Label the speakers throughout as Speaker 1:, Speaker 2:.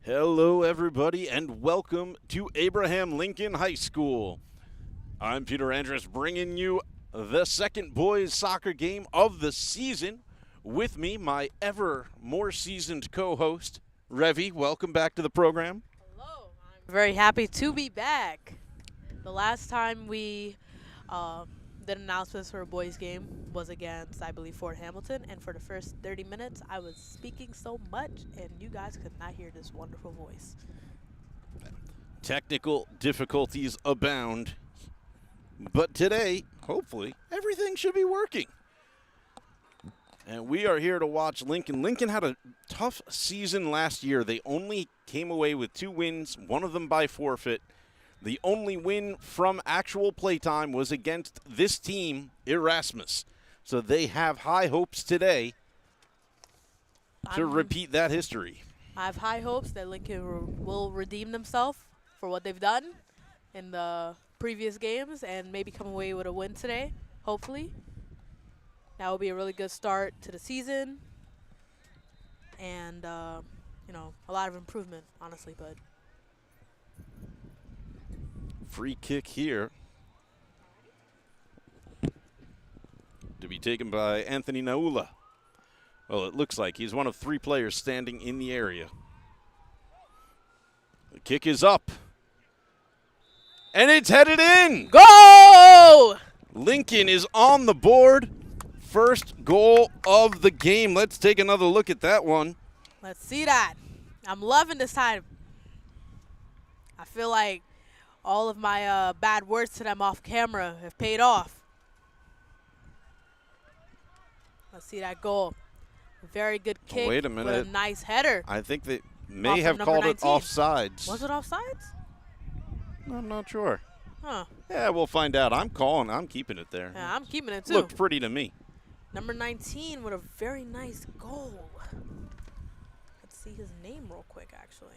Speaker 1: Hello, everybody, and welcome to Abraham Lincoln High School. I'm Peter Andrus, bringing you the second boys soccer game of the season. With me, my ever more seasoned co-host, Revy. Welcome back to the program.
Speaker 2: Hello, I'm very happy to be back. The last time we did announcements for a boys game was against, I believe, Fort Hamilton, and for the first 30 minutes, I was speaking so much, and you guys could not hear this wonderful voice.
Speaker 1: Technical difficulties abound, but today, hopefully, everything should be working. And we are here to watch Lincoln. Lincoln had a tough season last year. They only came away with 2 wins, one of them by forfeit. The only win from actual playtime was against this team, Erasmus. So they have high hopes today to repeat that history.
Speaker 2: I have high hopes that Lincoln will redeem themselves for what they've done in the previous games and maybe come away with a win today, hopefully. That will be a really good start to the season and, a lot of improvement, honestly, but
Speaker 1: Free kick here to be taken by Anthony Naula. Well, it looks like he's one of 3 players standing in the area. The kick is up. And it's headed in.
Speaker 2: go!
Speaker 1: Lincoln is on the board. First goal of the game. Let's take another look at that one.
Speaker 2: Let's see that. I'm loving this time. I feel like all of my bad words to them off camera have paid off. Let's see that goal. Very good kick.
Speaker 1: Wait a minute.
Speaker 2: With a nice header.
Speaker 1: I think they
Speaker 2: Off
Speaker 1: may
Speaker 2: of
Speaker 1: have
Speaker 2: number
Speaker 1: called it
Speaker 2: 19.
Speaker 1: offsides.
Speaker 2: Was it offsides?
Speaker 1: I'm not sure.
Speaker 2: Huh.
Speaker 1: Yeah, we'll find out. I'm calling. I'm keeping it there.
Speaker 2: Yeah, I'm keeping it too.
Speaker 1: Looked pretty to me.
Speaker 2: Number 19 with a very nice goal. Let's see his name real quick, actually.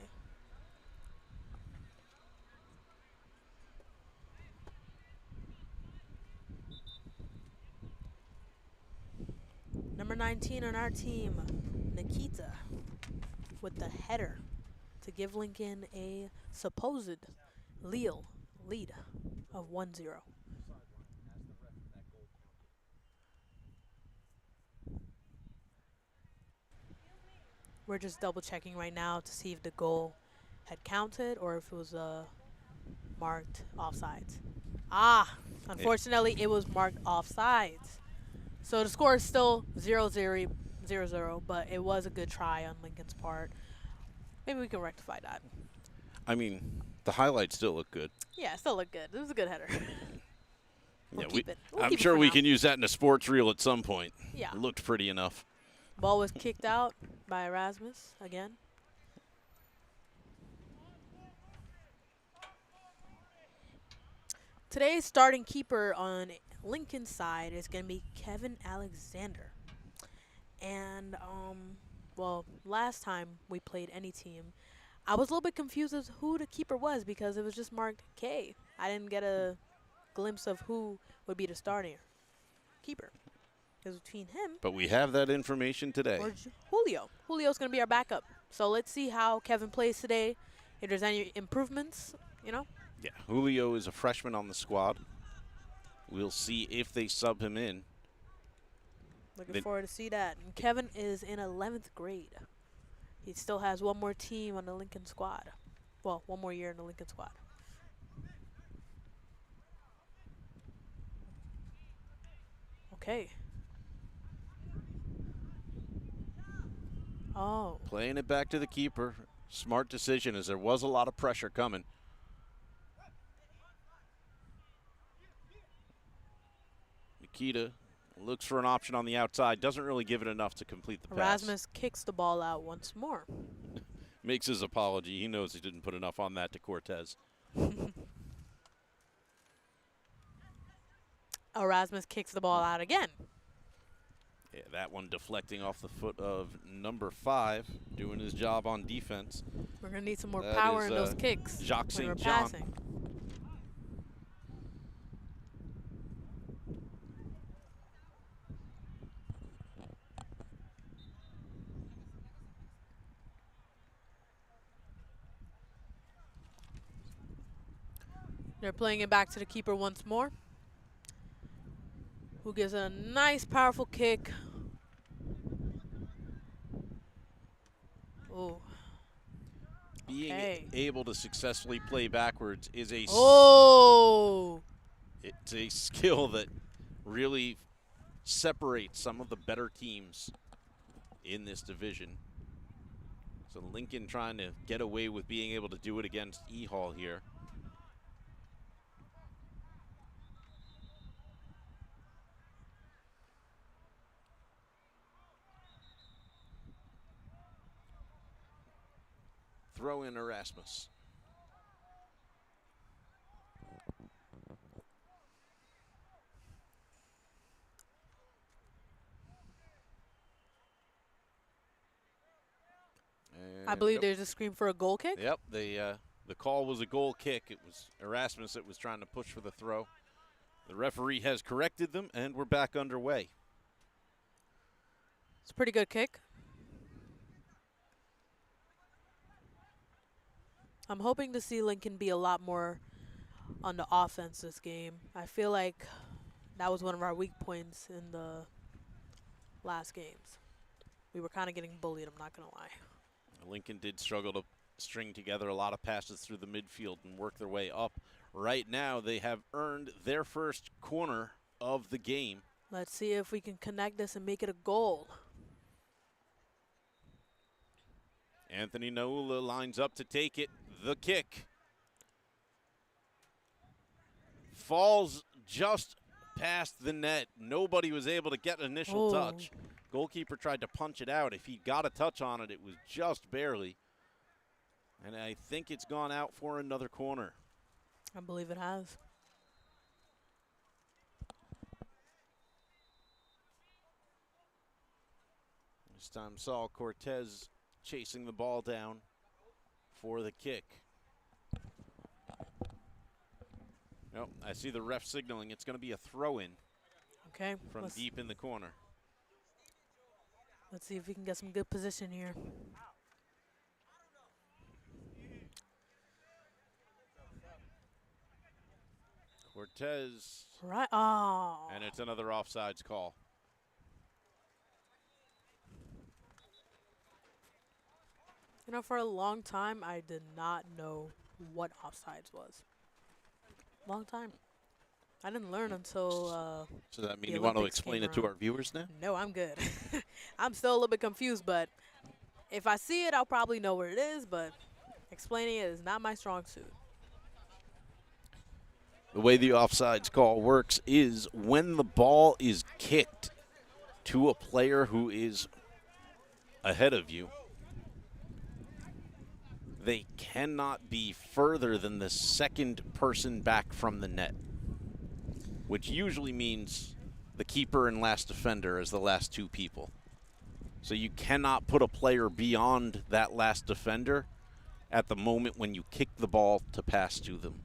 Speaker 2: Number 19 on our team, Nikita, with the header to give Lincoln a supposed lead of 1-0. We're just double checking right now to see if the goal had counted or if it was marked offsides. Unfortunately, it was marked offsides. So the score is still 0-0, but it was a good try on Lincoln's part. Maybe we can rectify that.
Speaker 1: I mean, the highlights still look good.
Speaker 2: Yeah, it still looked good. It was a good header. We'll
Speaker 1: Yeah,
Speaker 2: keep it. We'll
Speaker 1: I'm
Speaker 2: keep it
Speaker 1: sure
Speaker 2: for
Speaker 1: we
Speaker 2: now.
Speaker 1: can use that in a sports reel at some point.
Speaker 2: Yeah.
Speaker 1: It looked pretty enough.
Speaker 2: Ball was kicked out by Erasmus again. Today's starting keeper on Lincoln's side is going to be Kevin Alexander. And, last time we played any team, I was a little bit confused as who the keeper was because it was just marked K. I didn't get a glimpse of who would be the starting keeper. It was between him
Speaker 1: But we have that information today.
Speaker 2: or Julio. Julio's going to be our backup. So let's see how Kevin plays today. If there's any improvements,
Speaker 1: Yeah, Julio is a freshman on the squad. We'll see if they sub him in.
Speaker 2: Looking forward to see that. And Kevin is in 11th grade. He still has one more team on the Lincoln squad. Well, one more year in the Lincoln squad. Okay. Oh.
Speaker 1: Playing it back to the keeper. Smart decision as there was a lot of pressure coming. Nikita looks for an option on the outside. Doesn't really give it enough to complete the pass.
Speaker 2: Erasmus kicks the ball out once more.
Speaker 1: Makes his apology. He knows he didn't put enough on that to Cortez.
Speaker 2: Erasmus kicks the ball out again.
Speaker 1: Yeah, that one deflecting off the foot of number 5, doing his job on defense.
Speaker 2: We're going to need some more
Speaker 1: That
Speaker 2: power
Speaker 1: is,
Speaker 2: in those kicks
Speaker 1: Jacques
Speaker 2: when we're
Speaker 1: St. John.
Speaker 2: passing. They're playing it back to the keeper once more, who gives it a nice, powerful kick. Oh,
Speaker 1: Being
Speaker 2: okay.
Speaker 1: able to successfully play backwards is
Speaker 2: Oh!
Speaker 1: it's a skill that really separates some of the better teams in this division. So Lincoln trying to get away with being able to do it against E-Hall here. Throw in Erasmus.
Speaker 2: I believe there's a scream for a goal kick.
Speaker 1: Yep, the call was a goal kick. It was Erasmus that was trying to push for the throw. The referee has corrected them, and we're back underway.
Speaker 2: It's a pretty good kick. I'm hoping to see Lincoln be a lot more on the offense this game. I feel like that was one of our weak points in the last games. We were kind of getting bullied, I'm not going to lie.
Speaker 1: Lincoln did struggle to string together a lot of passes through the midfield and work their way up. Right now, they have earned their first corner of the game.
Speaker 2: Let's see if we can connect this and make it a goal.
Speaker 1: Anthony Naula lines up to take it. The kick falls just past the net. Nobody was able to get an initial touch. Goalkeeper tried to punch it out. If he got a touch on it, it was just barely. And I think it's gone out for another corner.
Speaker 2: I believe it has.
Speaker 1: This time Saul Cortez chasing the ball down for the kick. Nope, I see the ref signaling. It's going to be a throw-in.
Speaker 2: Okay.
Speaker 1: From deep in the corner.
Speaker 2: Let's see if we can get some good position here.
Speaker 1: Cortez.
Speaker 2: Right. Oh.
Speaker 1: And it's another offsides call.
Speaker 2: You know, for a long time, I did not know what offsides was. Long time. I didn't learn until
Speaker 1: so that means you want to explain it to our viewers now?
Speaker 2: No, I'm good. I'm still a little bit confused, but if I see it, I'll probably know where it is, but explaining it is not my strong suit.
Speaker 1: The way the offsides call works is when the ball is kicked to a player who is ahead of you, they cannot be further than the second person back from the net, which usually means the keeper and last defender as the last two people. So you cannot put a player beyond that last defender at the moment when you kick the ball to pass to them.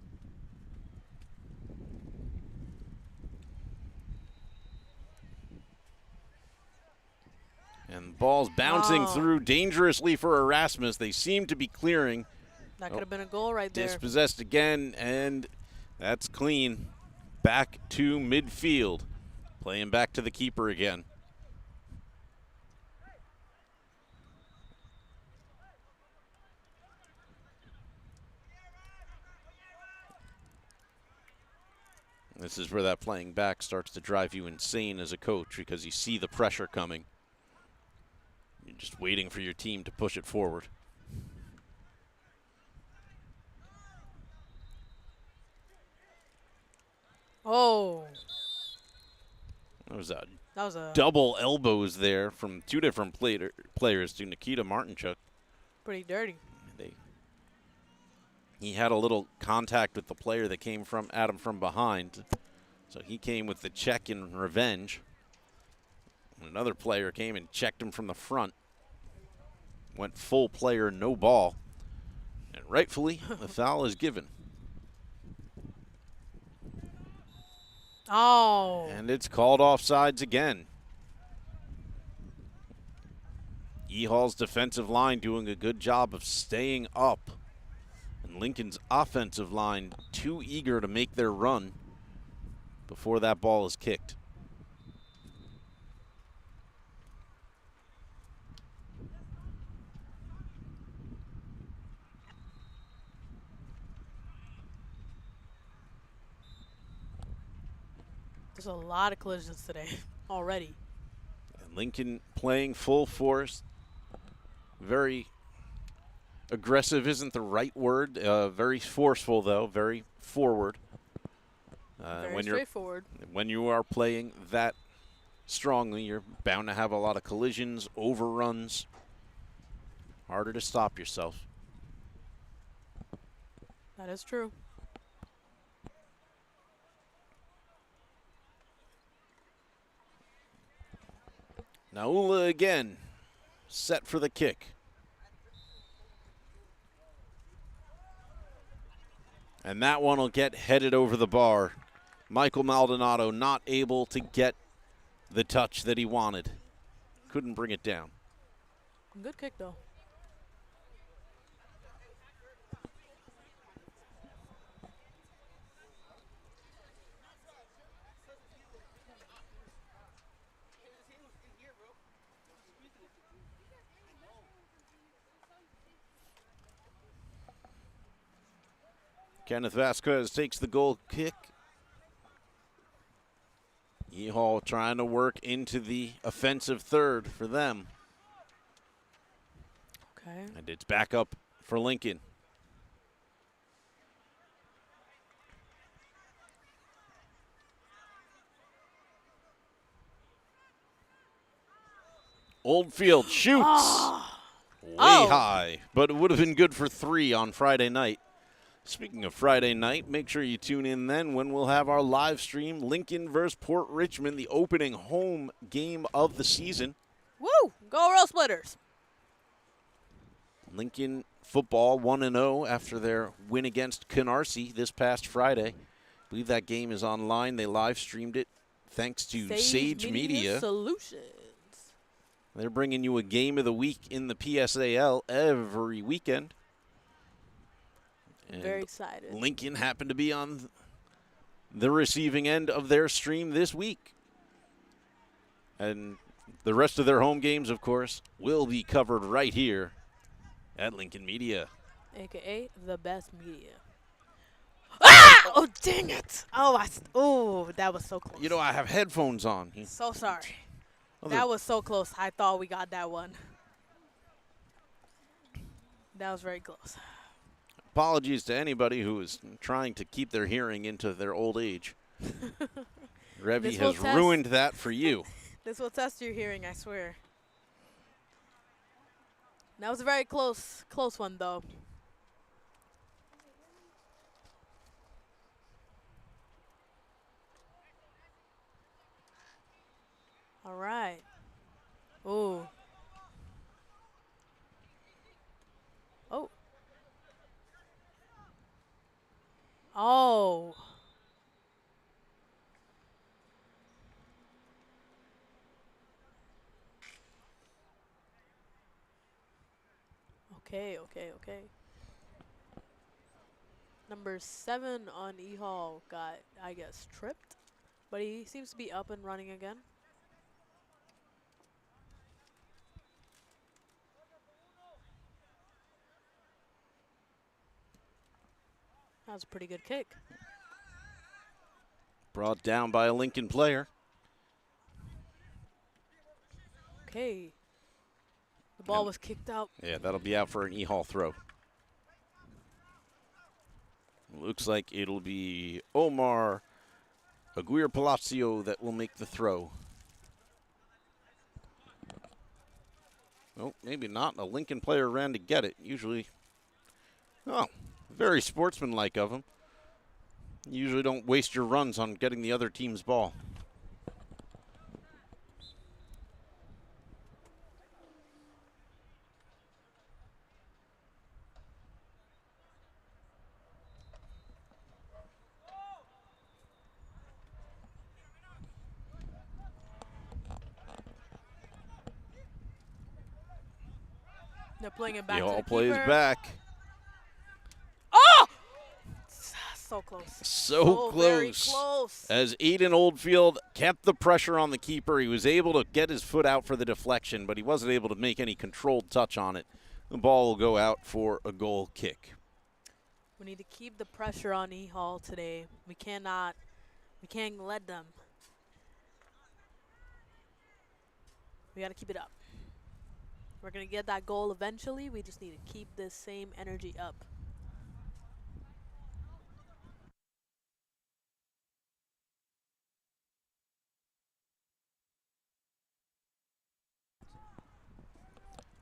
Speaker 1: And the ball's bouncing through dangerously for Erasmus. They seem to be clearing.
Speaker 2: That could have been a goal right there.
Speaker 1: Dispossessed again, and that's clean. Back to midfield. Playing back to the keeper again. This is where that playing back starts to drive you insane as a coach because you see the pressure coming. You're just waiting for your team to push it forward.
Speaker 2: Oh.
Speaker 1: That was a double elbows there from two different players to Nikita Martinchuk.
Speaker 2: Pretty dirty.
Speaker 1: He had a little contact with the player that came at him from behind. So he came with the check in revenge. Another player came and checked him from the front. Went full player, no ball. And rightfully, the foul is given.
Speaker 2: Oh.
Speaker 1: And it's called offsides again. E-Hall's defensive line doing a good job of staying up and Lincoln's offensive line too eager to make their run before that ball is kicked.
Speaker 2: There's a lot of collisions today already.
Speaker 1: And Lincoln playing full force. Very aggressive isn't the right word. Very forceful, though. Very forward.
Speaker 2: Very straightforward.
Speaker 1: When you are playing that strongly, you're bound to have a lot of collisions, overruns. Harder to stop yourself.
Speaker 2: That is true.
Speaker 1: Now Ula again, set for the kick. And that one will get headed over the bar. Michael Maldonado not able to get the touch that he wanted. Couldn't bring it down.
Speaker 2: Good kick, though.
Speaker 1: Kenneth Vasquez takes the goal kick. Ehall trying to work into the offensive third for them.
Speaker 2: Okay.
Speaker 1: And it's back up for Lincoln. Oldfield shoots way high, but it would have been good for 3 on Friday night. Speaking of Friday night, make sure you tune in then when we'll have our live stream, Lincoln versus Port Richmond, the opening home game of the season.
Speaker 2: Woo! Go Roll Splitters!
Speaker 1: Lincoln football 1-0 after their win against Canarsie this past Friday. I believe that game is online. They live streamed it thanks to Sage Media.
Speaker 2: Solutions.
Speaker 1: They're bringing you a game of the week in the PSAL every weekend. And
Speaker 2: very excited.
Speaker 1: Lincoln happened to be on the receiving end of their stream this week. And the rest of their home games, of course, will be covered right here at Lincoln Media.
Speaker 2: AKA the best media. Ah! Oh, dang it. Oh, that was so close.
Speaker 1: You know, I have headphones on.
Speaker 2: So sorry. That was so close. I thought we got that one. That was very close.
Speaker 1: Apologies to anybody who is trying to keep their hearing into their old age. Revy has ruined that for you.
Speaker 2: This will test your hearing, I swear. That was a very close one, though. All right. Ooh. Oh. Oh. Okay. Number 7 on E-Hall got, I guess, tripped. But he seems to be up and running again. That was a pretty good kick.
Speaker 1: Brought down by a Lincoln player.
Speaker 2: Okay. The ball was kicked out.
Speaker 1: Yeah, that'll be out for an E-Hall throw. Looks like it'll be Omar Aguirre Palacio that will make the throw. Oh, maybe not. A Lincoln player ran to get it. Usually, very sportsmanlike of him. You usually don't waste your runs on getting the other team's ball.
Speaker 2: They're playing it back
Speaker 1: He
Speaker 2: to
Speaker 1: all
Speaker 2: the
Speaker 1: plays
Speaker 2: keeper.
Speaker 1: back.
Speaker 2: So close.
Speaker 1: So
Speaker 2: very
Speaker 1: close.
Speaker 2: close.
Speaker 1: As Aiden Oldfield kept the pressure on the keeper, he was able to get his foot out for the deflection, but he wasn't able to make any controlled touch on it. The ball will go out for a goal kick.
Speaker 2: We need to keep the pressure on E-Hall today. We can't let them. We got to keep it up. We're going to get that goal eventually. We just need to keep this same energy up.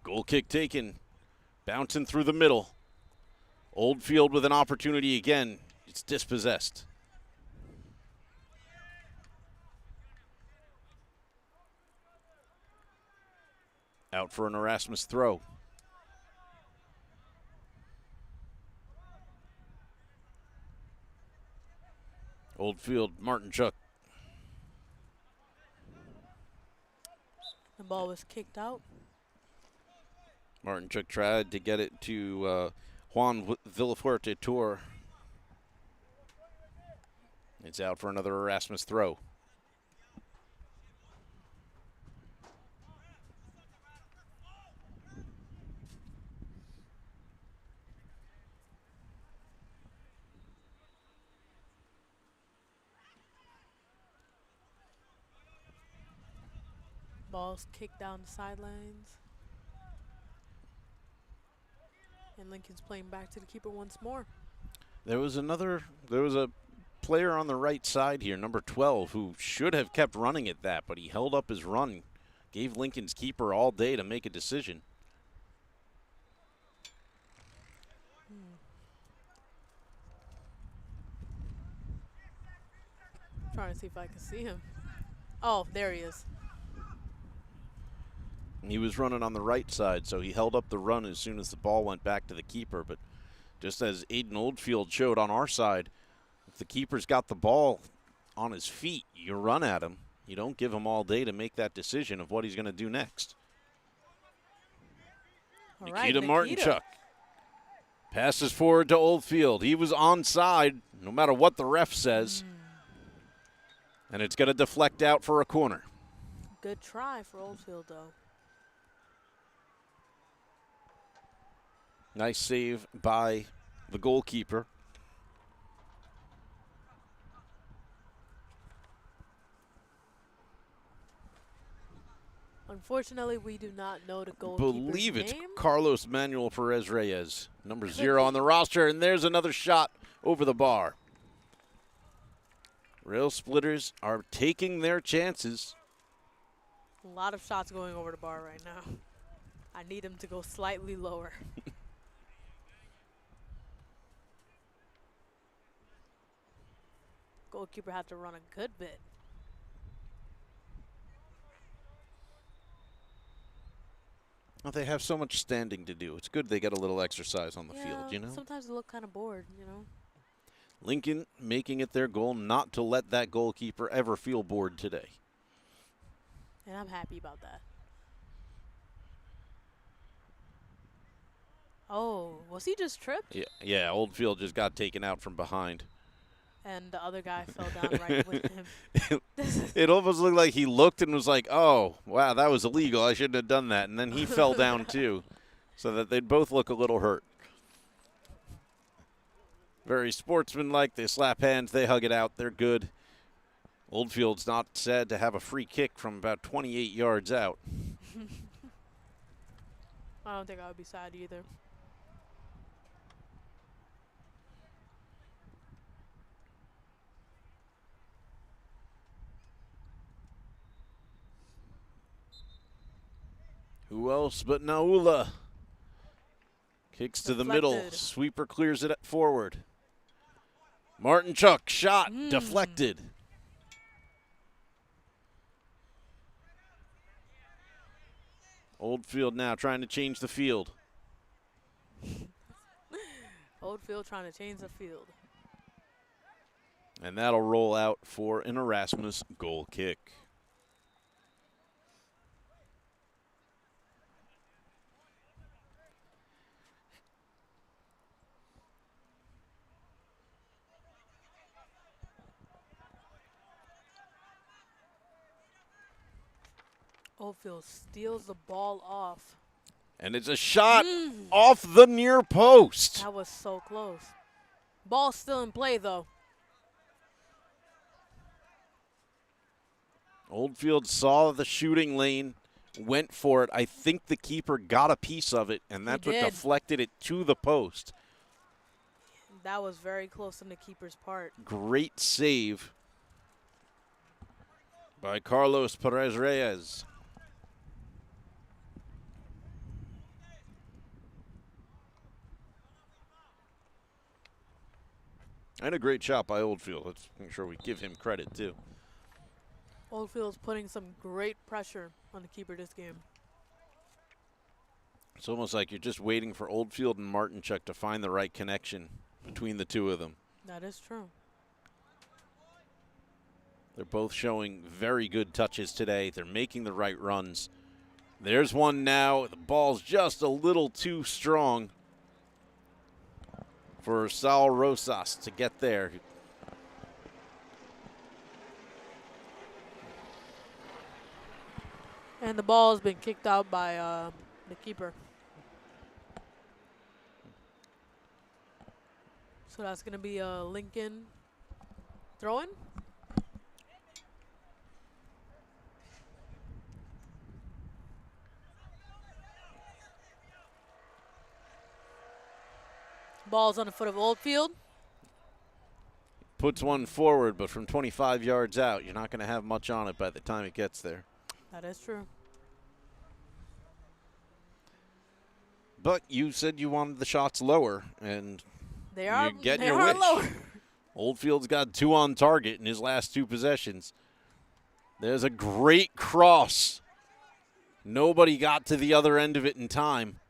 Speaker 1: Goal kick taken. Bouncing through the middle. Oldfield with an opportunity again. It's dispossessed. Out for an Erasmus throw. Oldfield, Martin Chuck.
Speaker 2: The ball was kicked out.
Speaker 1: Martin Chuck tried to get it to Juan Villafuerte Tour. It's out for another Erasmus throw.
Speaker 2: Ball's kicked down the sidelines. And Lincoln's playing back to the keeper once more.
Speaker 1: There was a player on the right side here, number 12, who should have kept running at that, but he held up his run, gave Lincoln's keeper all day to make a decision.
Speaker 2: Trying to see if I can see him. Oh, there he is.
Speaker 1: He was running on the right side, so he held up the run as soon as the ball went back to the keeper. But just as Aiden Oldfield showed on our side, if the keeper's got the ball on his feet, you run at him. You don't give him all day to make that decision of what he's going to do next.
Speaker 2: All
Speaker 1: Nikita
Speaker 2: right,
Speaker 1: Martinchuk passes forward to Oldfield. He was onside, no matter what the ref says. And it's going to deflect out for a corner.
Speaker 2: Good try for Oldfield, though.
Speaker 1: Nice save by the goalkeeper.
Speaker 2: Unfortunately, we do not know the goalkeeper's
Speaker 1: Believe it's
Speaker 2: name.
Speaker 1: Carlos Manuel Perez Reyes, number 0 on the roster, and there's another shot over the bar. Rail Splitters are taking their chances.
Speaker 2: A lot of shots going over the bar right now. I need him to go slightly lower. Goalkeeper had to run a good bit.
Speaker 1: Well, they have so much standing to do. It's good they get a little exercise on the field, you know?
Speaker 2: Sometimes they look kind of bored, you know?
Speaker 1: Lincoln making it their goal not to let that goalkeeper ever feel bored today.
Speaker 2: And I'm happy about that. Oh, was he just tripped?
Speaker 1: Yeah, Oldfield just got taken out from behind.
Speaker 2: And the other guy fell down right with him.
Speaker 1: It almost looked like he looked and was like, oh, wow, that was illegal. I shouldn't have done that. And then he fell down too, so that they'd both look a little hurt. Very sportsmanlike. They slap hands. They hug it out. They're good. Oldfield's not sad to have a free kick from about 28 yards out.
Speaker 2: I don't think I would be sad either.
Speaker 1: Who else but Naula? Kicks to the middle.
Speaker 2: Deflected.
Speaker 1: Sweeper clears it forward. Martin Chuck, shot, deflected. Oldfield now trying to change the field.
Speaker 2: Oldfield trying to change the field.
Speaker 1: And that'll roll out for an Erasmus goal kick.
Speaker 2: Oldfield steals the ball off.
Speaker 1: And it's a shot off the near post.
Speaker 2: That was so close. Ball's still in play, though.
Speaker 1: Oldfield saw the shooting lane, went for it. I think the keeper got a piece of it, and that's what deflected it to the post.
Speaker 2: That was very close on the keeper's part.
Speaker 1: Great save by Carlos Perez Reyes. And a great shot by Oldfield. Let's make sure we give him credit, too.
Speaker 2: Oldfield's putting some great pressure on the keeper this game.
Speaker 1: It's almost like you're just waiting for Oldfield and Martinchuk to find the right connection between the two of them.
Speaker 2: That is true.
Speaker 1: They're both showing very good touches today. They're making the right runs. There's one now. The ball's just a little too strong for Saul Rosas to get there.
Speaker 2: And the ball has been kicked out by the keeper. So that's going to be a Lincoln throw-in. Ball's on the foot of Oldfield.
Speaker 1: Puts one forward, but from 25 yards out, you're not going to have much on it by the time it gets there.
Speaker 2: That is true.
Speaker 1: But you said you wanted the shots lower, and
Speaker 2: They are,
Speaker 1: you're getting
Speaker 2: they
Speaker 1: your
Speaker 2: are
Speaker 1: wish.
Speaker 2: lower.
Speaker 1: Oldfield's got 2 on target in his last 2 possessions. There's a great cross. Nobody got to the other end of it in time.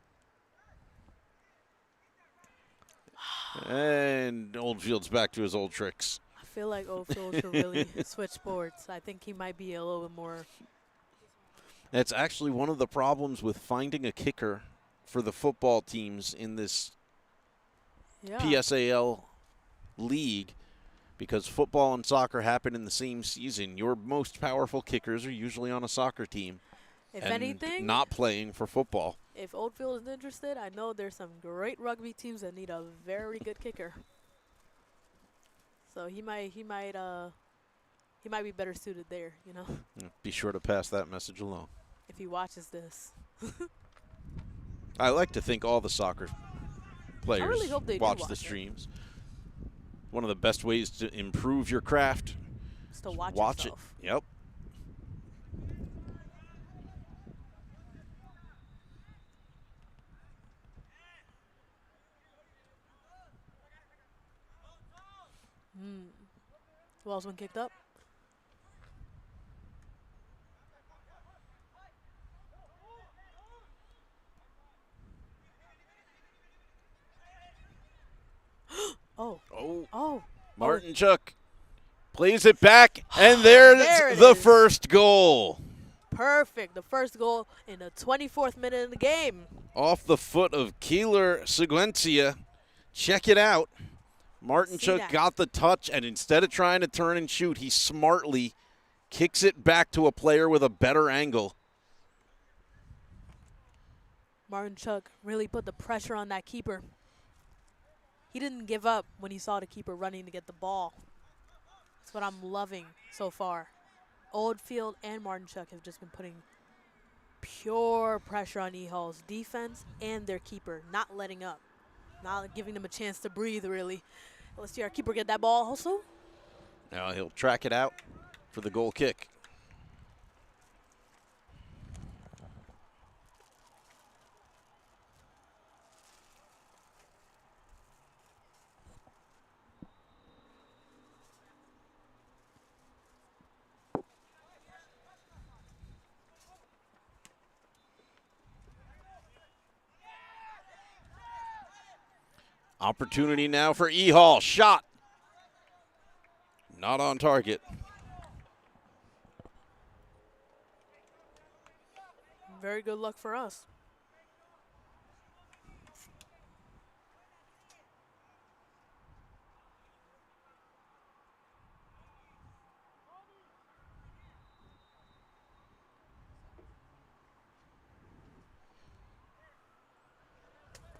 Speaker 1: And Oldfield's back to his old tricks.
Speaker 2: I feel like Oldfield should really switch sports. I think he might be a little bit more.
Speaker 1: That's actually one of the problems with finding a kicker for the football teams in this PSAL league, because football and soccer happen in the same season. Your most powerful kickers are usually on a soccer team.
Speaker 2: If
Speaker 1: and
Speaker 2: anything,
Speaker 1: not playing for football.
Speaker 2: If Oldfield is interested, I know there's some great rugby teams that need a very good kicker. So he might be better suited there, you know.
Speaker 1: Be sure to pass that message along.
Speaker 2: If he watches this.
Speaker 1: I like to think all the soccer players
Speaker 2: really hope they do
Speaker 1: watch
Speaker 2: watch
Speaker 1: the
Speaker 2: it.
Speaker 1: streams. One of the best ways to improve your craft
Speaker 2: Is to watch yourself.
Speaker 1: it. Yep.
Speaker 2: Ball's been kicked up. Oh.
Speaker 1: Martinchuk plays it back, and there's
Speaker 2: There it
Speaker 1: the
Speaker 2: is.
Speaker 1: first goal.
Speaker 2: Perfect. The first goal in the 24th minute of the game.
Speaker 1: Off the foot of Keeler Seguencia. Check it out. Martinchuk
Speaker 2: that.
Speaker 1: got the touch, and instead of trying to turn and shoot, he smartly kicks it back to a player with a better angle.
Speaker 2: Martinchuk really put the pressure on that keeper. He didn't give up when he saw the keeper running to get the ball. That's what I'm loving so far. Oldfield and Martinchuk have just been putting pure pressure on E-Hall's defense and their keeper, not letting up, not giving them a chance to breathe, really. Let's see our keeper get that ball also.
Speaker 1: Now he'll track it out for the goal kick. Opportunity now for E-Hall. Shot. Not on target.
Speaker 2: Very good luck for us.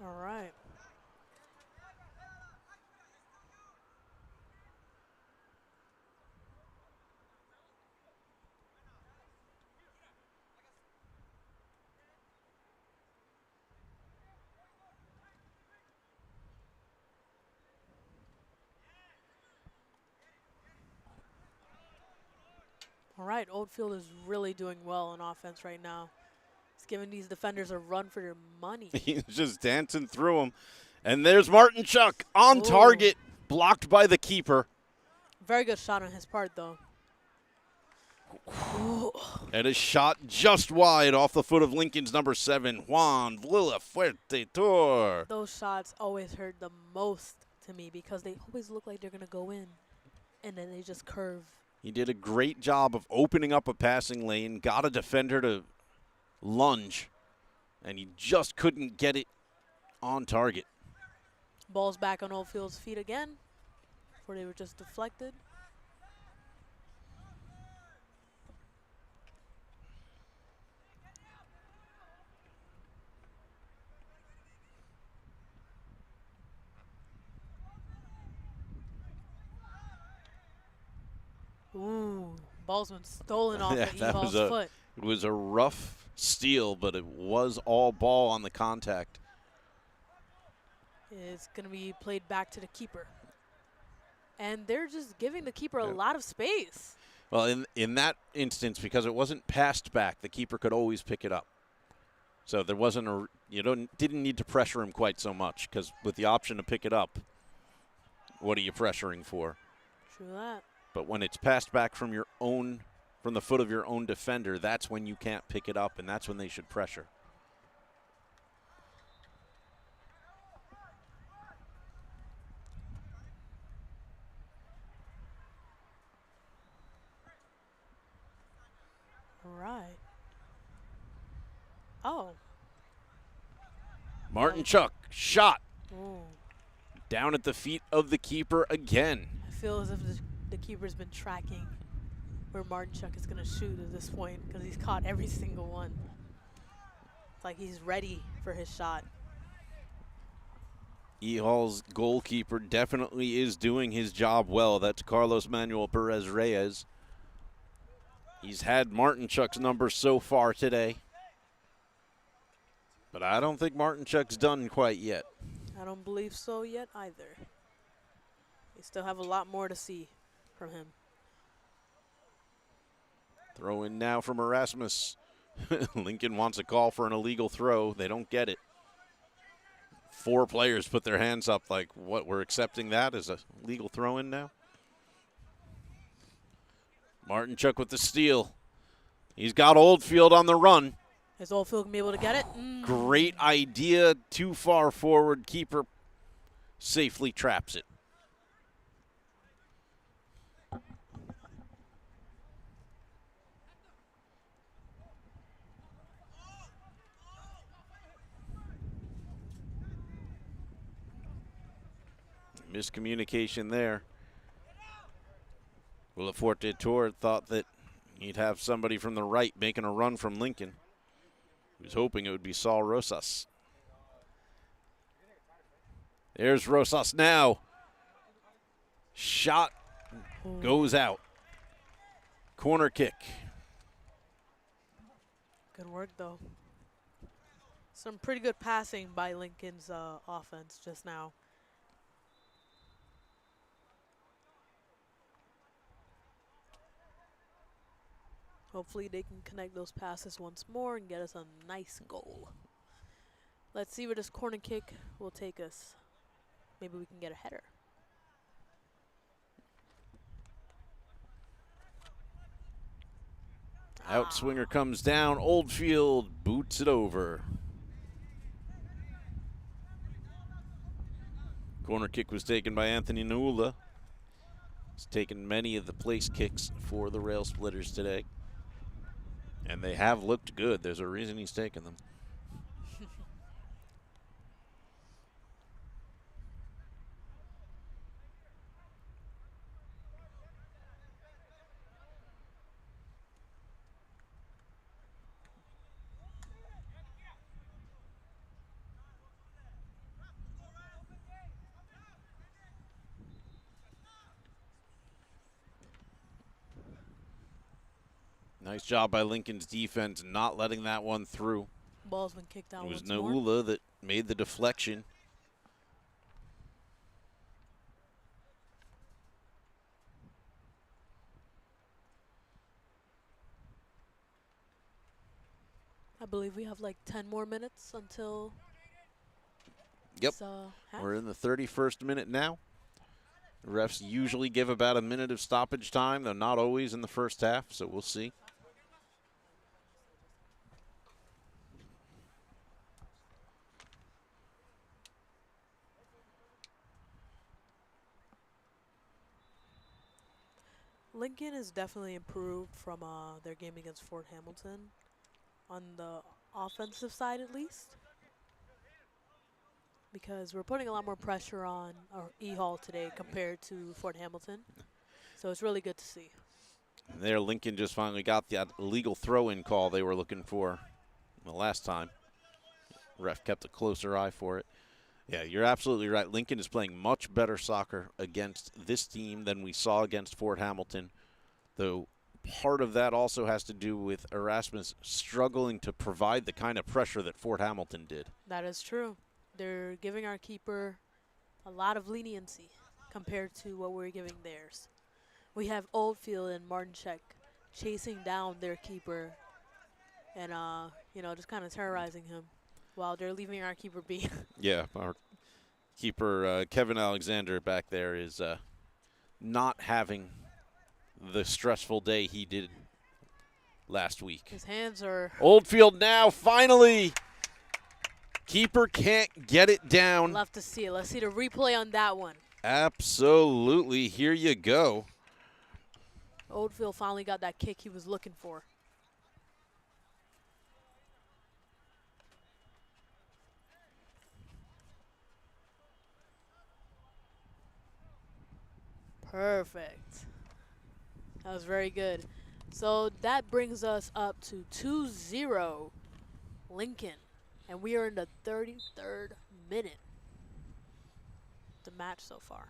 Speaker 2: All right. All right. Oldfield is really doing well on offense right now. It's giving these defenders a run for their money.
Speaker 1: He's just dancing through them. And there's Martin Chuck on
Speaker 2: Ooh.
Speaker 1: target, blocked by the keeper.
Speaker 2: Very good shot on his part, though. Ooh.
Speaker 1: And a shot just wide off the foot of Lincoln's number 7, Juan Villafuerte Tour.
Speaker 2: Those shots always hurt the most to me because they always look like they're going to go in, and then they just curve.
Speaker 1: He did a great job of opening up a passing lane, got a defender to lunge, and he just couldn't get it on target.
Speaker 2: Ball's back on Oldfield's feet again, where they were just deflected. Ooh, ball's been stolen off of Eval's foot.
Speaker 1: It was a rough steal, but it was all ball on the contact.
Speaker 2: It's going to be played back to the keeper. And they're just giving the keeper a lot of space.
Speaker 1: Well, in that instance, because it wasn't passed back, the keeper could always pick it up. So there wasn't didn't need to pressure him quite so much, because with the option to pick it up, what are you pressuring for?
Speaker 2: True that.
Speaker 1: But when it's passed back from the foot of your own defender, that's when you can't pick it up, and that's when they should pressure.
Speaker 2: All right. Oh.
Speaker 1: Martin Chuck, shot.
Speaker 2: Ooh.
Speaker 1: Down at the feet of the keeper again.
Speaker 2: I feel as if the keeper's been tracking where Martin Chuck is going to shoot at this point because he's caught every single one. It's like he's ready for his shot.
Speaker 1: E-Hall's goalkeeper definitely is doing his job well. That's Carlos Manuel Perez Reyes. He's had Martin Chuck's number so far today. But I don't think Martin Chuck's done quite yet.
Speaker 2: I don't believe so yet either. We still have a lot more to see from him.
Speaker 1: Throw in now from Erasmus. Lincoln wants a call for an illegal throw. They don't get it. 4 players put their hands up like, what, we're accepting that as a legal throw in now? Martin Chuck with the steal. He's got Oldfield on the run.
Speaker 2: Is Oldfield going to be able to get it?
Speaker 1: Great idea. Too far forward. Keeper safely traps it. Miscommunication there. Villafuerte Tour thought that he'd have somebody from the right making a run from Lincoln. He was hoping it would be Saul Rosas. There's Rosas now. Shot goes out. Corner kick.
Speaker 2: Good work, though. Some pretty good passing by Lincoln's offense just now. Hopefully they can connect those passes once more and get us a nice goal. Let's see where this corner kick will take us. Maybe we can get a header.
Speaker 1: Outswinger comes down. Oldfield boots it over. Corner kick was taken by Anthony Naula. He's taken many of the place kicks for the Rail Splitters today. And they have looked good. There's a reason he's taken them. Nice job by Lincoln's defense not letting that one through.
Speaker 2: Ball's been kicked out
Speaker 1: It was
Speaker 2: once more.
Speaker 1: Naula that made the deflection.
Speaker 2: I believe we have like 10 more minutes until.
Speaker 1: Yep.
Speaker 2: Half.
Speaker 1: We're in the 31st minute now. The refs usually give about a minute of stoppage time, though not always in the first half, so we'll see.
Speaker 2: Lincoln is definitely improved from their game against Fort Hamilton, on the offensive side at least, because we're putting a lot more pressure on our E-Hall today compared to Fort Hamilton. So it's really good to see.
Speaker 1: And there, Lincoln just finally got that illegal throw-in call they were looking for the last time. Ref kept a closer eye for it. Yeah, you're absolutely right. Lincoln is playing much better soccer against this team than we saw against Fort Hamilton, though part of that also has to do with Erasmus struggling to provide the kind of pressure that Fort Hamilton did.
Speaker 2: That is true. They're giving our keeper a lot of leniency compared to what we're giving theirs. We have Oldfield and Martinchek chasing down their keeper and, just kind of terrorizing him while they're leaving our keeper be.
Speaker 1: Yeah, our keeper, Kevin Alexander, back there is not having the stressful day he did last week.
Speaker 2: His hands are...
Speaker 1: Oldfield now, finally! Keeper can't get it down.
Speaker 2: Love to see it. Let's see the replay on that one.
Speaker 1: Absolutely. Here you go.
Speaker 2: Oldfield finally got that kick he was looking for. Perfect. That was very good. So that brings us up to 2-0 Lincoln. And we are in the 33rd minute of the match so far.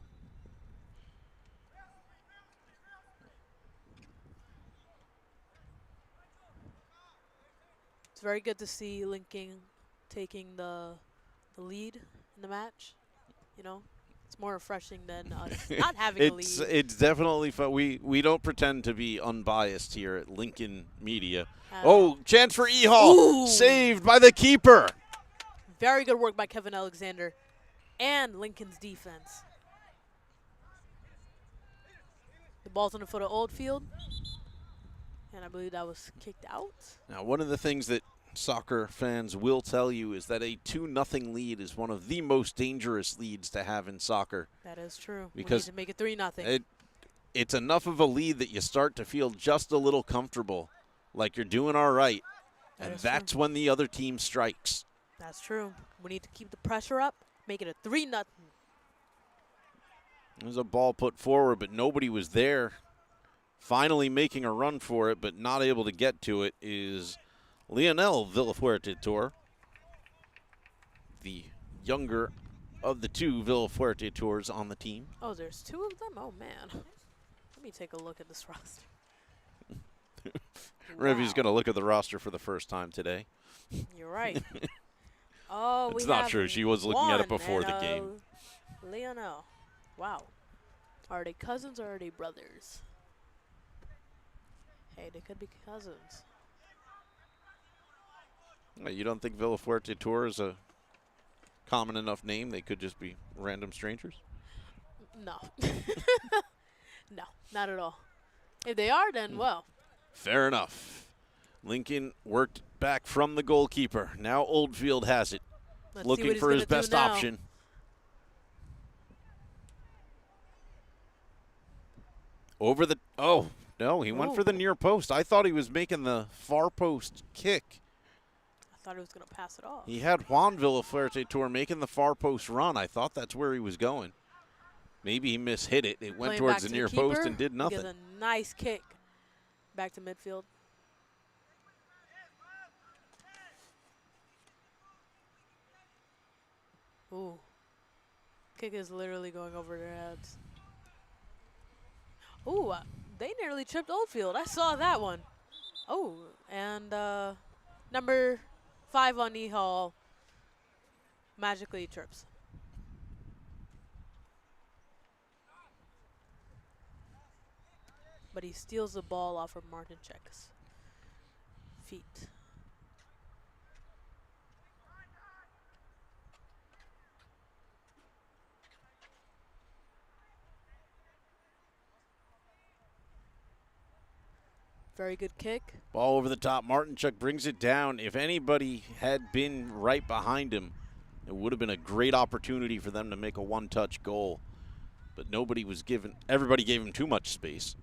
Speaker 2: It's very good to see Lincoln taking the lead in the match. You know, it's more refreshing than us not having a lead.
Speaker 1: It's definitely fun. We don't pretend to be unbiased here at Lincoln Media. Chance for E-Hall. Saved by the keeper.
Speaker 2: Very good work by Kevin Alexander and Lincoln's defense. The ball's on the foot of Oldfield. And I believe that was kicked out.
Speaker 1: Now, one of the things that soccer fans will tell you is that a 2-0 lead is one of the most dangerous leads to have in soccer.
Speaker 2: That is true.
Speaker 1: Because
Speaker 2: we need to make it 3-0.
Speaker 1: It's enough of a lead that you start to feel just a little comfortable, like you're doing all right. And that's
Speaker 2: true.
Speaker 1: when the other team strikes.
Speaker 2: That's true. We need to keep the pressure up, make it a 3-0.
Speaker 1: There's a ball put forward, but nobody was there. Finally making a run for it, but not able to get to it, is Leonel Villafuerte-Tor, the younger of the two Villafuerte-Tors on the team.
Speaker 2: Oh, there's two of them? Oh, man. Let me take a look at this roster.
Speaker 1: Revy's going to look at the roster for the first time today.
Speaker 2: You're right. Oh,
Speaker 1: it's not true. She was looking at it before the game.
Speaker 2: Leonel. Wow. Are they cousins or are they brothers? Hey, they could be cousins.
Speaker 1: You don't think Villafuerte-Tor is a common enough name? They could just be random strangers?
Speaker 2: No. No, not at all. If they are, then, well.
Speaker 1: Fair enough. Lincoln worked back from the goalkeeper. Now Oldfield has it. Looking for his best option. Over the... Oh, no, he went for the near post. I thought he was making the far post kick.
Speaker 2: I thought he was going to pass it off.
Speaker 1: He had Juan Villafuerte-Tor making the far post run. I thought that's where he was going. Maybe he mishit it. It went towards the near post and did nothing.
Speaker 2: Gives a nice kick back to midfield. Ooh. Kick is literally going over their heads. Ooh, they nearly tripped Oldfield. I saw that one. Oh, and number 5 on E-Hall magically trips. But he steals the ball off of Martin Check's feet. Very good kick.
Speaker 1: Ball over the top. Martinchuk brings it down. If anybody had been right behind him, it would have been a great opportunity for them to make a one-touch goal. But nobody was given, everybody gave him too much space.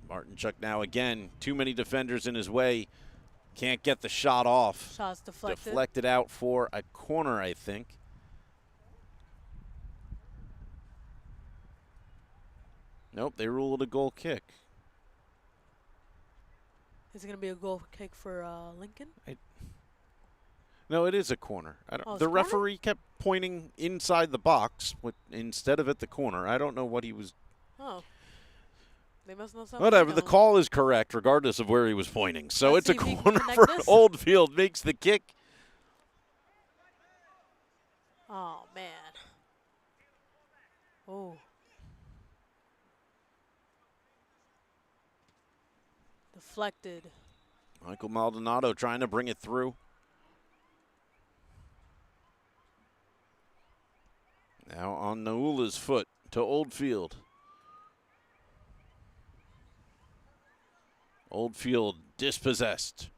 Speaker 1: Martinchuk now again, too many defenders in his way. Can't get the shot off.
Speaker 2: Shot's deflected.
Speaker 1: Deflected out for a corner, I think. Nope, they ruled a goal kick.
Speaker 2: Is it going to be a goal kick for Lincoln?
Speaker 1: No, it is a corner.
Speaker 2: Oh,
Speaker 1: the
Speaker 2: it's a corner?
Speaker 1: referee kept pointing inside the box instead of at the corner. I don't know what he was.
Speaker 2: Oh. They must know something.
Speaker 1: Whatever. The call is correct, regardless of where he was pointing. So
Speaker 2: Let's
Speaker 1: it's a
Speaker 2: see if he can
Speaker 1: corner
Speaker 2: connect
Speaker 1: for
Speaker 2: this.
Speaker 1: Oldfield. Makes the kick.
Speaker 2: Oh, man. Oh. Deflected.
Speaker 1: Michael Maldonado trying to bring it through. Now on Naula's foot to Oldfield. Oldfield dispossessed.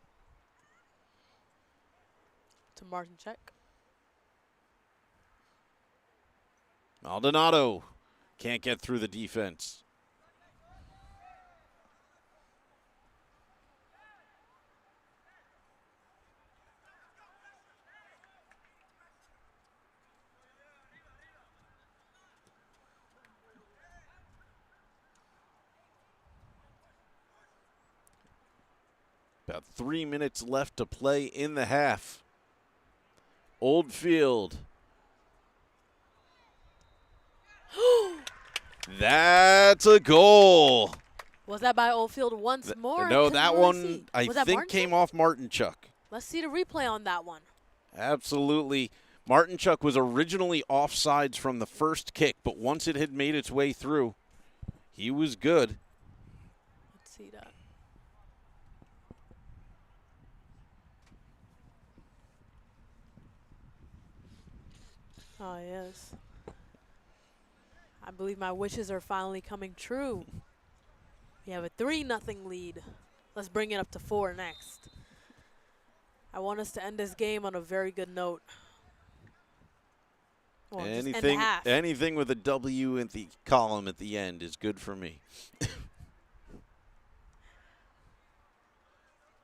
Speaker 2: To Martin Check.
Speaker 1: Maldonado can't get through the defense. About 3 minutes left to play in the half. Oldfield. That's a goal.
Speaker 2: Was that by Oldfield once more?
Speaker 1: No,
Speaker 2: Couldn't
Speaker 1: that
Speaker 2: really
Speaker 1: one
Speaker 2: see.
Speaker 1: I
Speaker 2: Was that
Speaker 1: think
Speaker 2: Martin
Speaker 1: came
Speaker 2: Check?
Speaker 1: off Martinchuk.
Speaker 2: Let's see the replay on that one.
Speaker 1: Absolutely. Martinchuk was originally offsides from the first kick, but once it had made its way through, he was good.
Speaker 2: Let's see that. Oh, yes. I believe my wishes are finally coming true. We have a 3-0 lead. Let's bring it up to 4 next. I want us to end this game on a very good note. Well, just end the half.
Speaker 1: Anything with a W in the column at the end is good for me.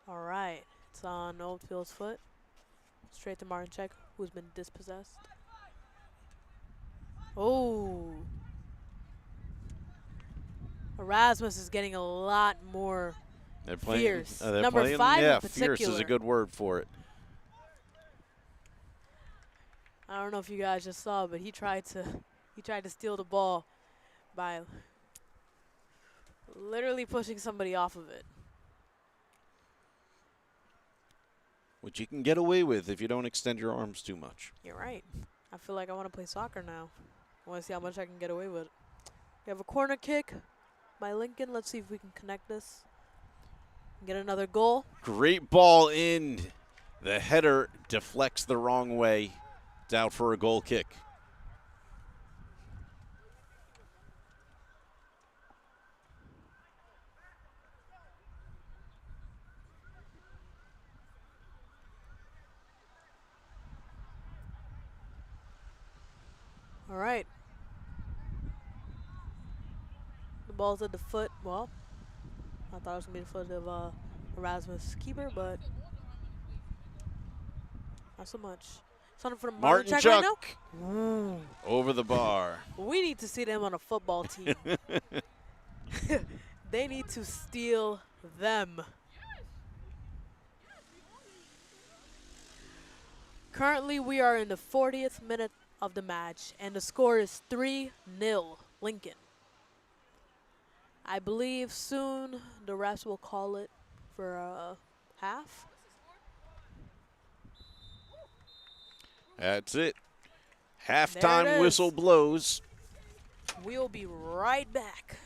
Speaker 2: All right. It's on Oldfield's foot. Straight to Martin Check, who's been dispossessed. Oh. Erasmus is getting a lot more fierce. Number 5
Speaker 1: yeah,
Speaker 2: in particular.
Speaker 1: fierce is a good word for it.
Speaker 2: I don't know if you guys just saw, but he tried to steal the ball by literally pushing somebody off of it.
Speaker 1: Which you can get away with if you don't extend your arms too much.
Speaker 2: You're right. I feel like I want to play soccer now. I want to see how much I can get away with. We have a corner kick by Lincoln. Let's see if we can connect this. Get another goal.
Speaker 1: Great ball in. The header deflects the wrong way. It's out for a goal kick.
Speaker 2: All right. The ball's at the foot. Well, I thought it was going to be the foot of Erasmus' keeper, but not so much. Something for the Martin Check right now?
Speaker 1: Over the bar.
Speaker 2: We need to see them on a football team. They need to steal them. Currently, we are in the 40th minute of the match, and the score is 3-0 Lincoln. I believe soon the refs will call it for a half.
Speaker 1: That's it.
Speaker 2: There it
Speaker 1: Halftime whistle
Speaker 2: is.
Speaker 1: blows.
Speaker 2: We'll be right back.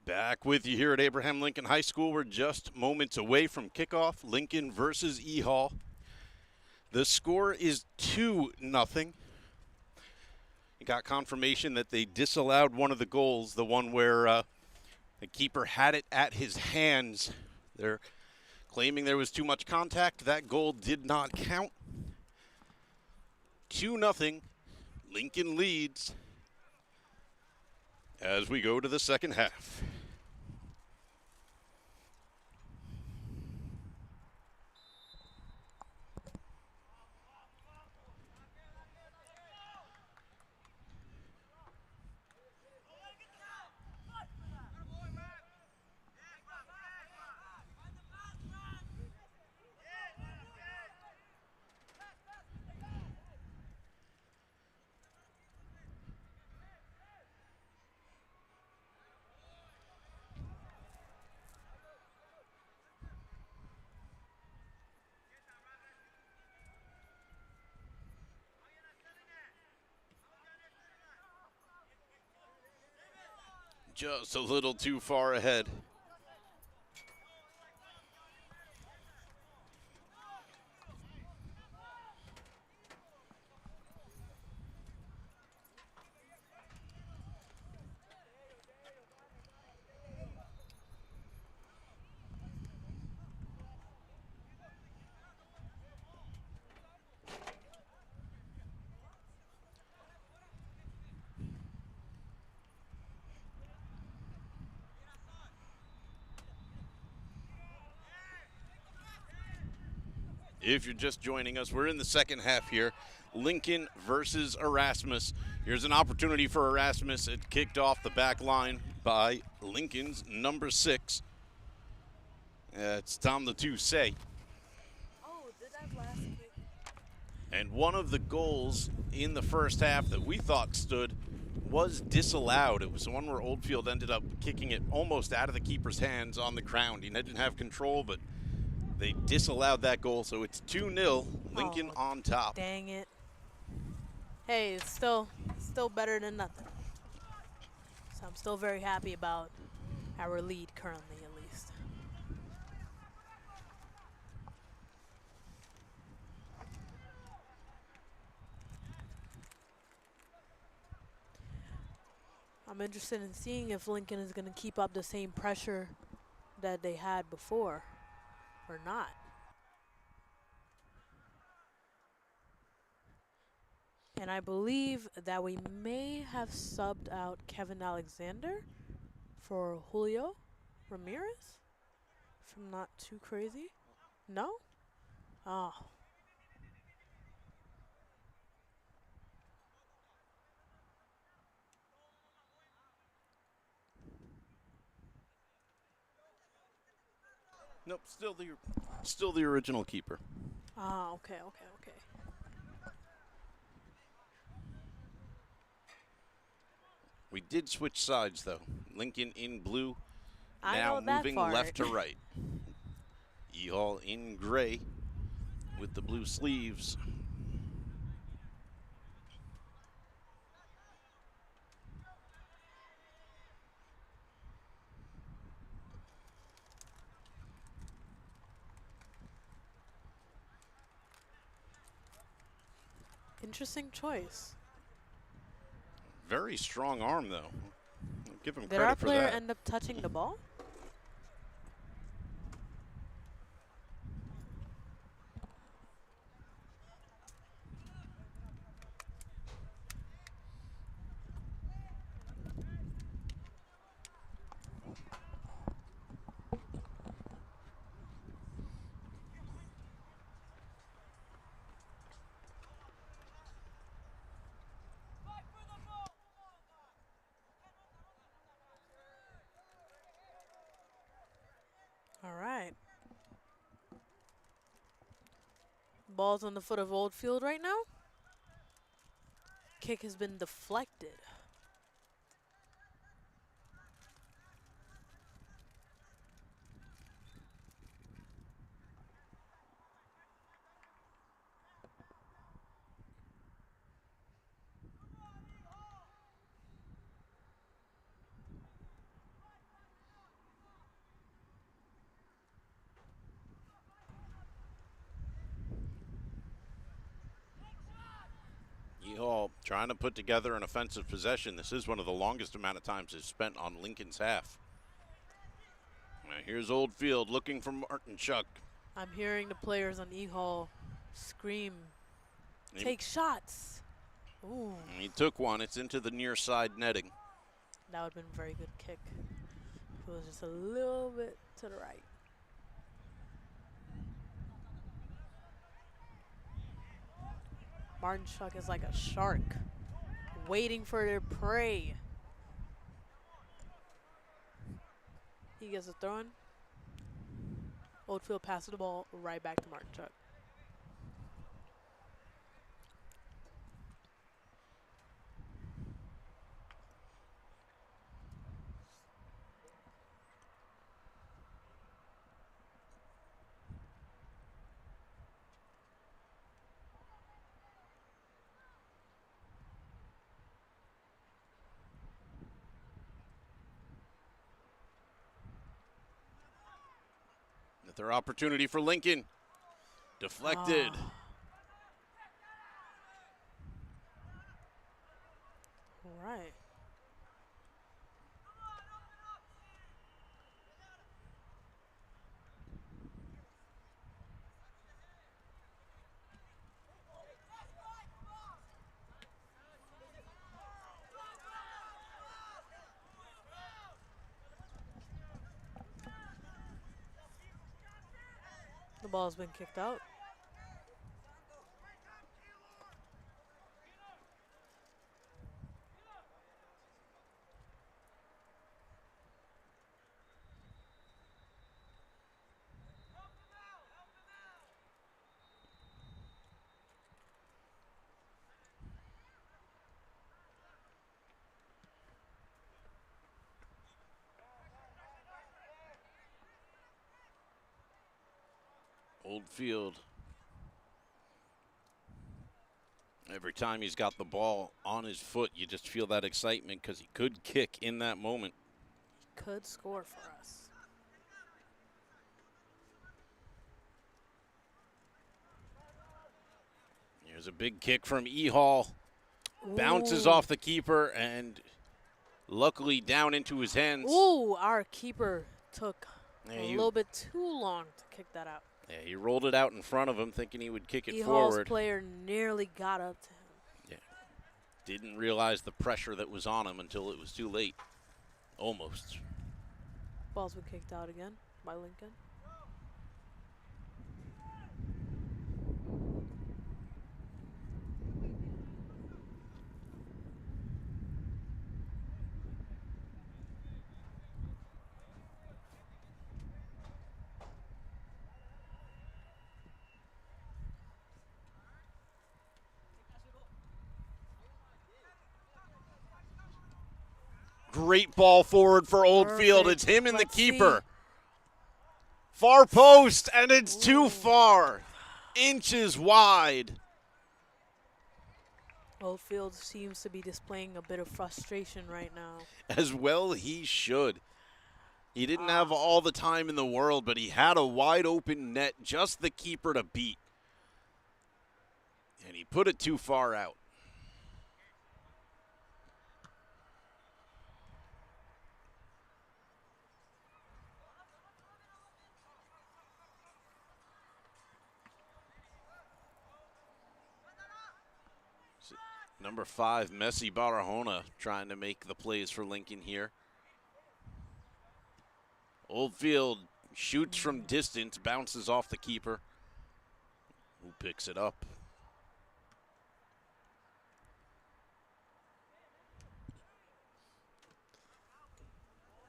Speaker 1: Back with you here at Abraham Lincoln High School. We're just moments away from kickoff. Lincoln versus E Hall. The score is 2-0. You got confirmation that they disallowed one of the goals, the one where the keeper had it at his hands. They're claiming there was too much contact. That goal did not count. 2-0. Lincoln leads as we go to the second half. Just a little too far ahead. If you're just joining us, we're in the second half here. Lincoln versus Erasmus. Here's an opportunity for Erasmus. It kicked off the back line by Lincoln's number 6. It's Tom the Two say.
Speaker 2: Oh, did that last kick?
Speaker 1: And one of the goals in the first half that we thought stood was disallowed. It was the one where Oldfield ended up kicking it almost out of the keeper's hands on the ground. He didn't have control, but they disallowed that goal, so it's 2-0, Lincoln on top.
Speaker 2: Dang it. Hey, it's still better than nothing. So I'm still very happy about our lead currently, at least. I'm interested in seeing if Lincoln is going to keep up the same pressure that they had before or not. And I believe that we may have subbed out Kevin Alexander for Julio Ramirez, if I'm not too crazy. No? Oh.
Speaker 1: Nope, still the original keeper.
Speaker 2: Ah, okay.
Speaker 1: We did switch sides, though. Lincoln in blue,
Speaker 2: I
Speaker 1: now
Speaker 2: know that
Speaker 1: moving
Speaker 2: part.
Speaker 1: left to right. E-Hall in gray with the blue sleeves.
Speaker 2: Interesting choice.
Speaker 1: Very strong arm, though. I'll give him
Speaker 2: Did
Speaker 1: credit
Speaker 2: our
Speaker 1: for
Speaker 2: player
Speaker 1: that.
Speaker 2: end up touching the ball? All right. Ball's on the foot of Oldfield right now. Kick has been deflected.
Speaker 1: Trying to put together an offensive possession. This is one of the longest amount of times it's spent on Lincoln's half. Now here's Oldfield looking for Martinchuk.
Speaker 2: I'm hearing the players on E-Hall scream, take shots. Ooh.
Speaker 1: He took one. It's into the near side netting.
Speaker 2: That would have been a very good kick. It was just a little bit to the right. Martinchuk is like a shark, waiting for their prey. He gets a throw in. Oldfield passes the ball right back to Martinchuk.
Speaker 1: Another opportunity for Lincoln. Deflected.
Speaker 2: Oh. All right. The ball's been kicked out.
Speaker 1: Oldfield. Every time he's got the ball on his foot, you just feel that excitement because he could kick in that moment.
Speaker 2: He could score for us.
Speaker 1: Here's a big kick from E-Hall. Bounces off the keeper and luckily down into his hands.
Speaker 2: Ooh, our keeper took
Speaker 1: Yeah,
Speaker 2: a little bit too long to kick that out.
Speaker 1: Yeah, he rolled it out in front of him thinking he would kick it
Speaker 2: E-Hall's
Speaker 1: forward.
Speaker 2: player nearly got up to him.
Speaker 1: Yeah. Didn't realize the pressure that was on him until it was too late. Almost.
Speaker 2: Ball's been kicked out again by Lincoln.
Speaker 1: Great ball forward for Oldfield.
Speaker 2: Perfect.
Speaker 1: It's him and the
Speaker 2: Let's
Speaker 1: keeper.
Speaker 2: see.
Speaker 1: Far post, and it's too
Speaker 2: Ooh.
Speaker 1: far. Inches wide.
Speaker 2: Oldfield seems to be displaying a bit of frustration right now.
Speaker 1: As well he should. He didn't have all the time in the world, but he had a wide open net, just the keeper to beat. And he put it too far out. Number 5, Messi Barahona, trying to make the plays for Lincoln here. Oldfield shoots from distance, bounces off the keeper, who picks it up.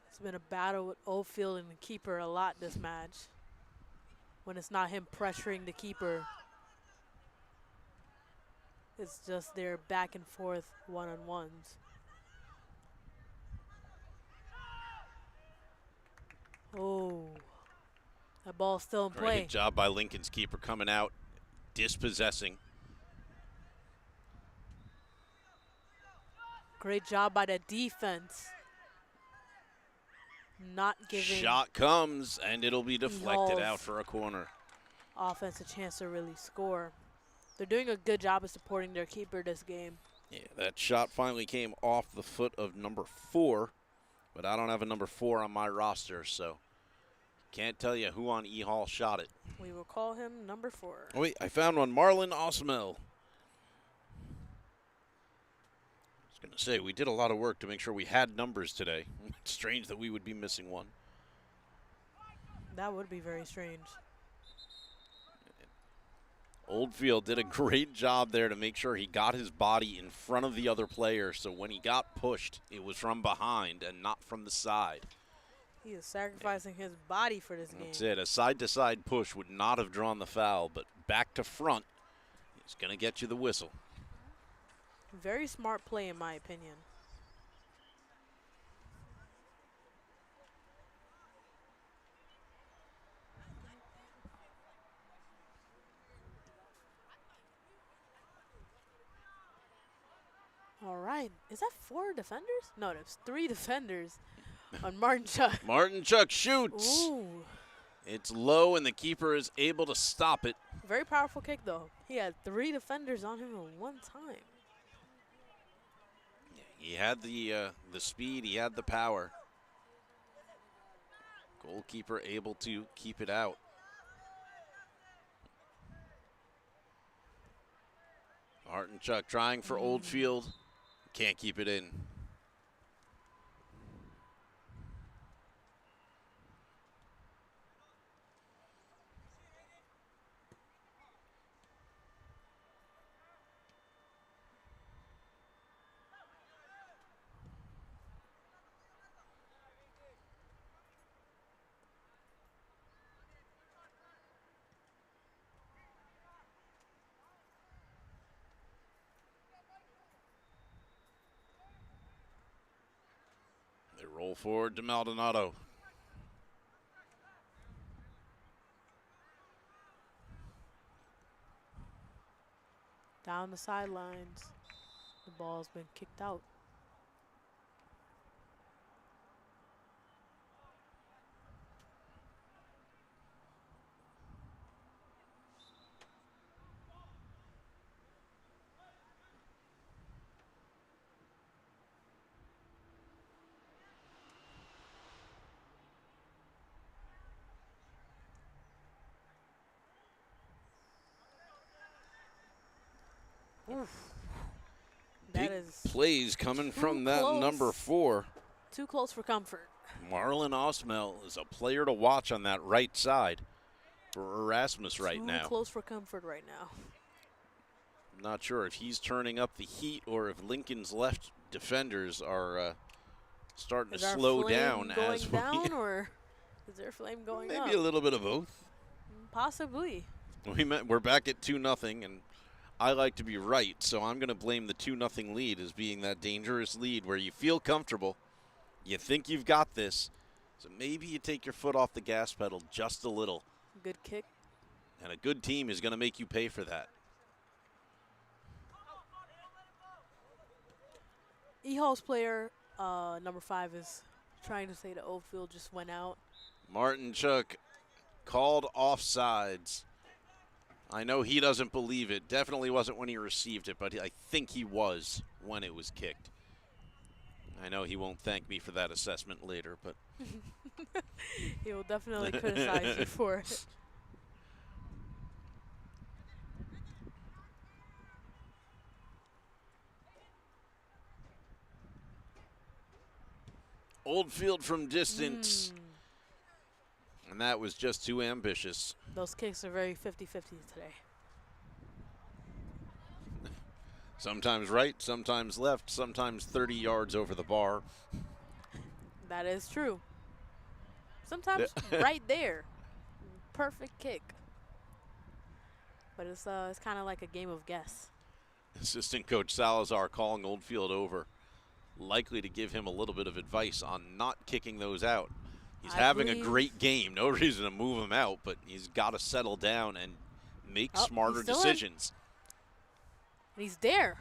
Speaker 2: It's been a battle with Oldfield and the keeper a lot this match. When it's not him pressuring the keeper, it's just their back and forth one-on-ones. Oh, that ball's still in play.
Speaker 1: Great job by Lincoln's keeper coming out, dispossessing.
Speaker 2: Great job by the defense. Not giving
Speaker 1: Shot comes, and it'll be deflected
Speaker 2: E-Hall's
Speaker 1: out for a corner.
Speaker 2: offense a chance to really score. They're doing a good job of supporting their keeper this game.
Speaker 1: Yeah, that shot finally came off the foot of number 4, but I don't have a number 4 on my roster, so can't tell you who on E-Hall shot it.
Speaker 2: We will call him number 4.
Speaker 1: Oh, wait, I found one. Marlon Osmel. I was going to say, we did a lot of work to make sure we had numbers today. It's strange that we would be missing one.
Speaker 2: That would be very strange.
Speaker 1: Oldfield did a great job there to make sure he got his body in front of the other player, so when he got pushed, it was from behind and not from the side.
Speaker 2: He is sacrificing his body for this game.
Speaker 1: That's it. A side-to-side push would not have drawn the foul, but back to front is going to get you the whistle.
Speaker 2: Very smart play, in my opinion. All right. Is that 4 defenders? No, that's 3 defenders on Martin Chuck.
Speaker 1: Martin Chuck shoots.
Speaker 2: Ooh.
Speaker 1: It's low, and the keeper is able to stop it.
Speaker 2: Very powerful kick, though. He had 3 defenders on him at one time.
Speaker 1: He had the speed. He had the power. Goalkeeper able to keep it out. Martin Chuck trying for Oldfield. Can't keep it in. They roll forward to Maldonado.
Speaker 2: Down the sidelines. The ball's been kicked out. Oof. That
Speaker 1: Big
Speaker 2: is
Speaker 1: plays coming from that
Speaker 2: close.
Speaker 1: number 4.
Speaker 2: too close for comfort.
Speaker 1: Marlon Osmel is a player to watch on that right side for Erasmus right now.
Speaker 2: Too close for comfort right now.
Speaker 1: I'm not sure if he's turning up the heat or if Lincoln's left defenders are starting to slow down
Speaker 2: going
Speaker 1: as
Speaker 2: down, or is there flame going up?
Speaker 1: maybe a little bit of both.
Speaker 2: Possibly.
Speaker 1: We're back at 2-0, and I like to be right, so I'm going to blame the 2-0 lead as being that dangerous lead where you feel comfortable, you think you've got this, so maybe you take your foot off the gas pedal just a little.
Speaker 2: Good kick.
Speaker 1: And a good team is going to make you pay for that.
Speaker 2: E-Hall's player, number 5, is trying to say that Oldfield just went out.
Speaker 1: Martin Chuck called offsides. I know he doesn't believe it. Definitely wasn't when he received it, but I think he was when it was kicked. I know he won't thank me for that assessment later, but
Speaker 2: He will definitely criticize you for it.
Speaker 1: Oldfield from distance. And that was just too ambitious.
Speaker 2: Those kicks are very 50-50 today.
Speaker 1: Sometimes right, sometimes left, sometimes 30 yards over the bar.
Speaker 2: That is true. Sometimes right there. Perfect kick. But it's kind of like a game of guess.
Speaker 1: Assistant Coach Salazar calling Oldfield over, likely to give him a little bit of advice on not kicking those out. He's having a great game. No reason to move him out, but he's got to settle down and make smarter decisions.
Speaker 2: And he's there.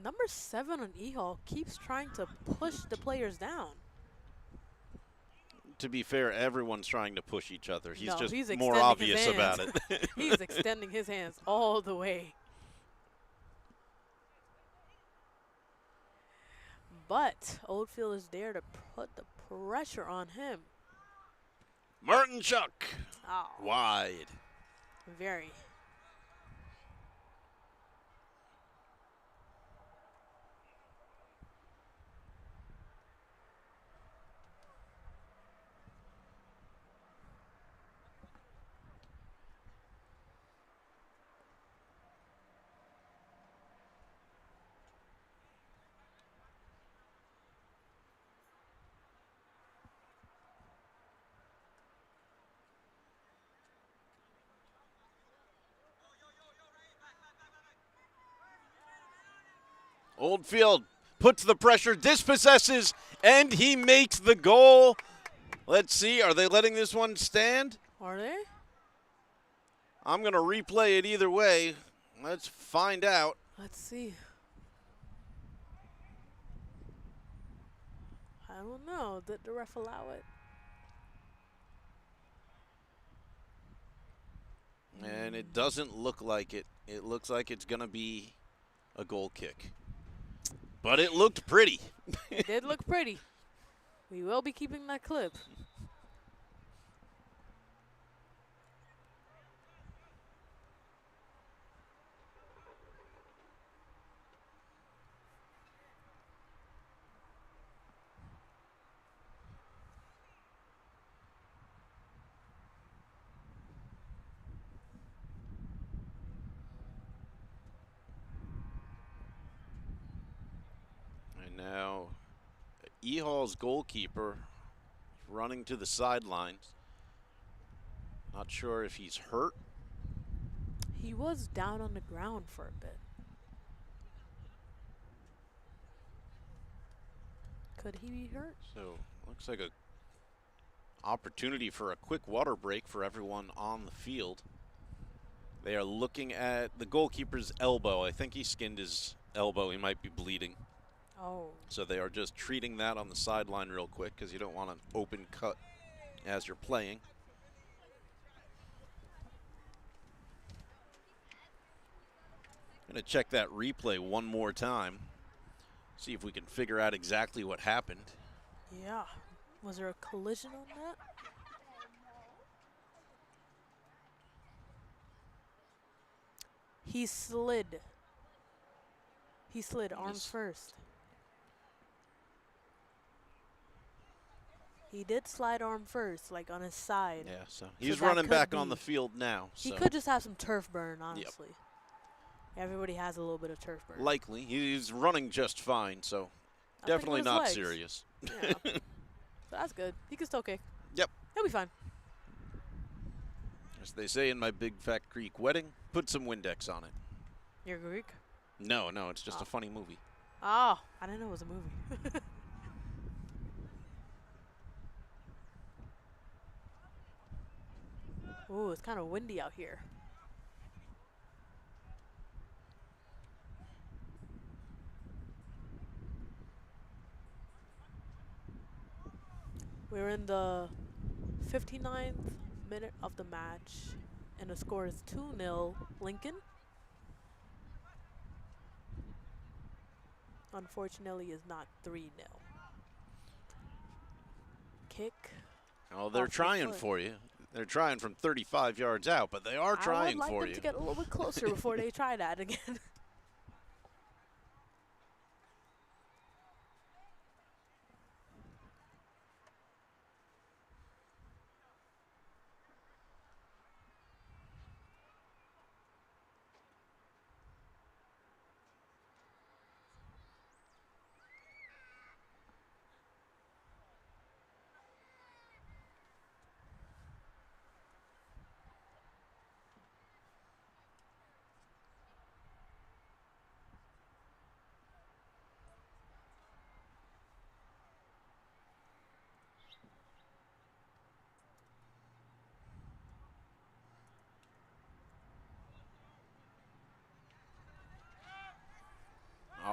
Speaker 2: Number 7 on E-Hall keeps trying to push the players down.
Speaker 1: To be fair, everyone's trying to push each other. He's
Speaker 2: No,
Speaker 1: just
Speaker 2: he's
Speaker 1: more
Speaker 2: extending
Speaker 1: obvious
Speaker 2: his
Speaker 1: about
Speaker 2: hands.
Speaker 1: it.
Speaker 2: He's extending his hands all the way. But Oldfield is there to put the pressure on him.
Speaker 1: Martin Chuck.
Speaker 2: Oh,
Speaker 1: Wide.
Speaker 2: very.
Speaker 1: Oldfield puts the pressure, dispossesses, and he makes the goal. Let's see, are they letting this one stand?
Speaker 2: Are they?
Speaker 1: I'm going to replay it either way. Let's find out.
Speaker 2: Let's see. I don't know. Did the ref allow it?
Speaker 1: And it doesn't look like it. It looks like it's going to be a goal kick. But it looked pretty.
Speaker 2: It did look pretty. We will be keeping that clip.
Speaker 1: And now E-Hall's goalkeeper running to the sidelines. Not sure if he's hurt.
Speaker 2: He was down on the ground for a bit. Could he be hurt?
Speaker 1: So looks like a opportunity for a quick water break for everyone on the field. They are looking at the goalkeeper's elbow. I think he skinned his elbow. He might be bleeding.
Speaker 2: Oh.
Speaker 1: So they are just treating that on the sideline real quick because you don't want an open cut as you're playing. Gonna check that replay one more time. See if we can figure out exactly what happened.
Speaker 2: Yeah. Was there a collision on that? He slid. He slid arms first. He did slide arm first, like on his side.
Speaker 1: Yeah, so he's
Speaker 2: that
Speaker 1: running
Speaker 2: could
Speaker 1: back on
Speaker 2: be-
Speaker 1: the field now.
Speaker 2: He
Speaker 1: So
Speaker 2: could just have some turf burn, honestly. Everybody has a little bit of turf burn.
Speaker 1: likely. He's running just fine, so
Speaker 2: I think
Speaker 1: definitely
Speaker 2: with his
Speaker 1: not
Speaker 2: legs.
Speaker 1: serious.
Speaker 2: Yeah. So that's good. He can still kick.
Speaker 1: Yep.
Speaker 2: He'll be fine.
Speaker 1: As they say in my Big Fat Greek wedding, put some Windex on it.
Speaker 2: You're Greek?
Speaker 1: No, it's just
Speaker 2: Oh.
Speaker 1: a funny movie.
Speaker 2: Oh, I didn't know it was a movie. Ooh, it's kind of windy out here. We're in the 59th minute of the match, and the score is 2-0 Lincoln. Unfortunately, is not 3-0. Kick.
Speaker 1: Oh, they're
Speaker 2: Off the
Speaker 1: trying
Speaker 2: foot.
Speaker 1: for you. They're trying from 35 yards out, but they are trying
Speaker 2: I would like
Speaker 1: for
Speaker 2: them
Speaker 1: you.
Speaker 2: to get a little bit closer before they try that again.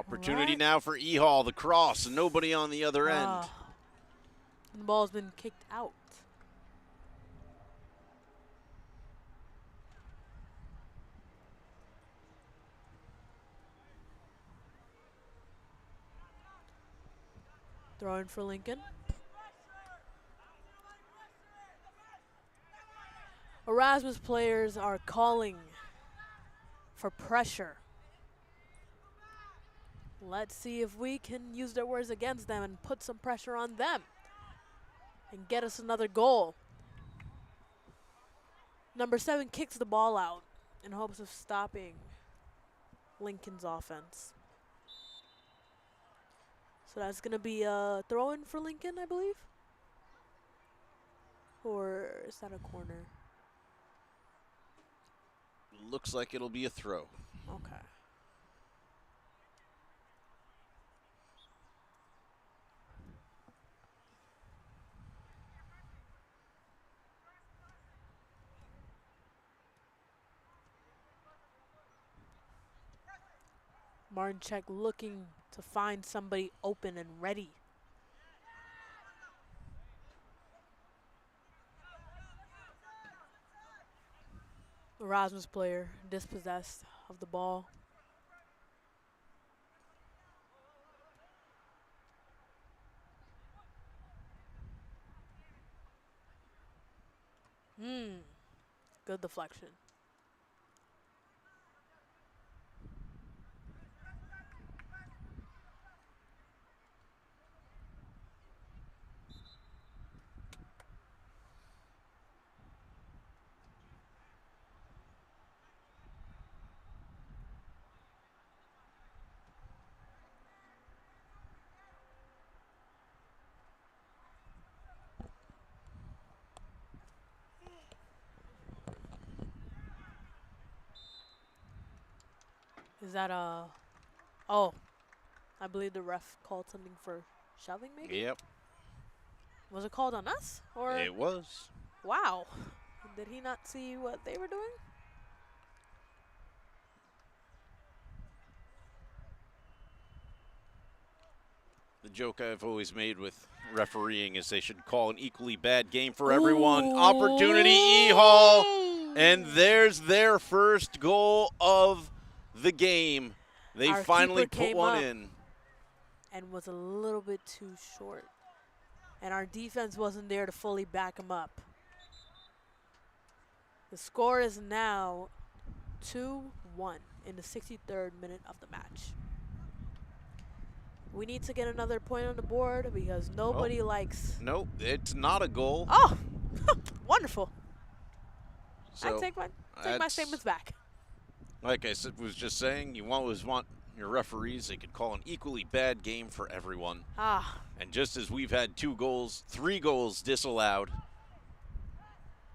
Speaker 1: Opportunity
Speaker 2: What?
Speaker 1: now for E-Hall, the cross, and nobody on the other end.
Speaker 2: Ah. The ball's been kicked out. Throwing for Lincoln. Erasmus players are calling for pressure. Let's see if we can use their words against them and put some pressure on them and get us another goal. Number 7 kicks the ball out in hopes of stopping Lincoln's offense. So that's going to be a throw-in for Lincoln, I believe? Or is that a corner?
Speaker 1: Looks like it'll be a throw.
Speaker 2: Okay. Martinchek looking to find somebody open and ready. Erasmus player dispossessed of the ball. Good deflection. Is that a... Oh, I believe the ref called something for shoving, maybe?
Speaker 1: Yep,
Speaker 2: Was it called on us? Or
Speaker 1: it was.
Speaker 2: wow. Did he not see what they were doing?
Speaker 1: The joke I've always made with refereeing is they should call an equally bad game for everyone. Opportunity, E-Hall, and there's their first goal of the game. They
Speaker 2: Our
Speaker 1: finally
Speaker 2: keeper
Speaker 1: put
Speaker 2: came
Speaker 1: one
Speaker 2: up
Speaker 1: in.
Speaker 2: and was a little bit too short. And our defense wasn't there to fully back him up. The score is now 2-1 in the 63rd minute of the match. We need to get another point on the board because nobody likes...
Speaker 1: Nope, it's not a goal.
Speaker 2: Oh, wonderful.
Speaker 1: So
Speaker 2: I take my
Speaker 1: that's-
Speaker 2: statements back.
Speaker 1: Like I said, was just saying, you always want your referees, they could call an equally bad game for everyone.
Speaker 2: Ah,
Speaker 1: And just as we've had 3 goals disallowed,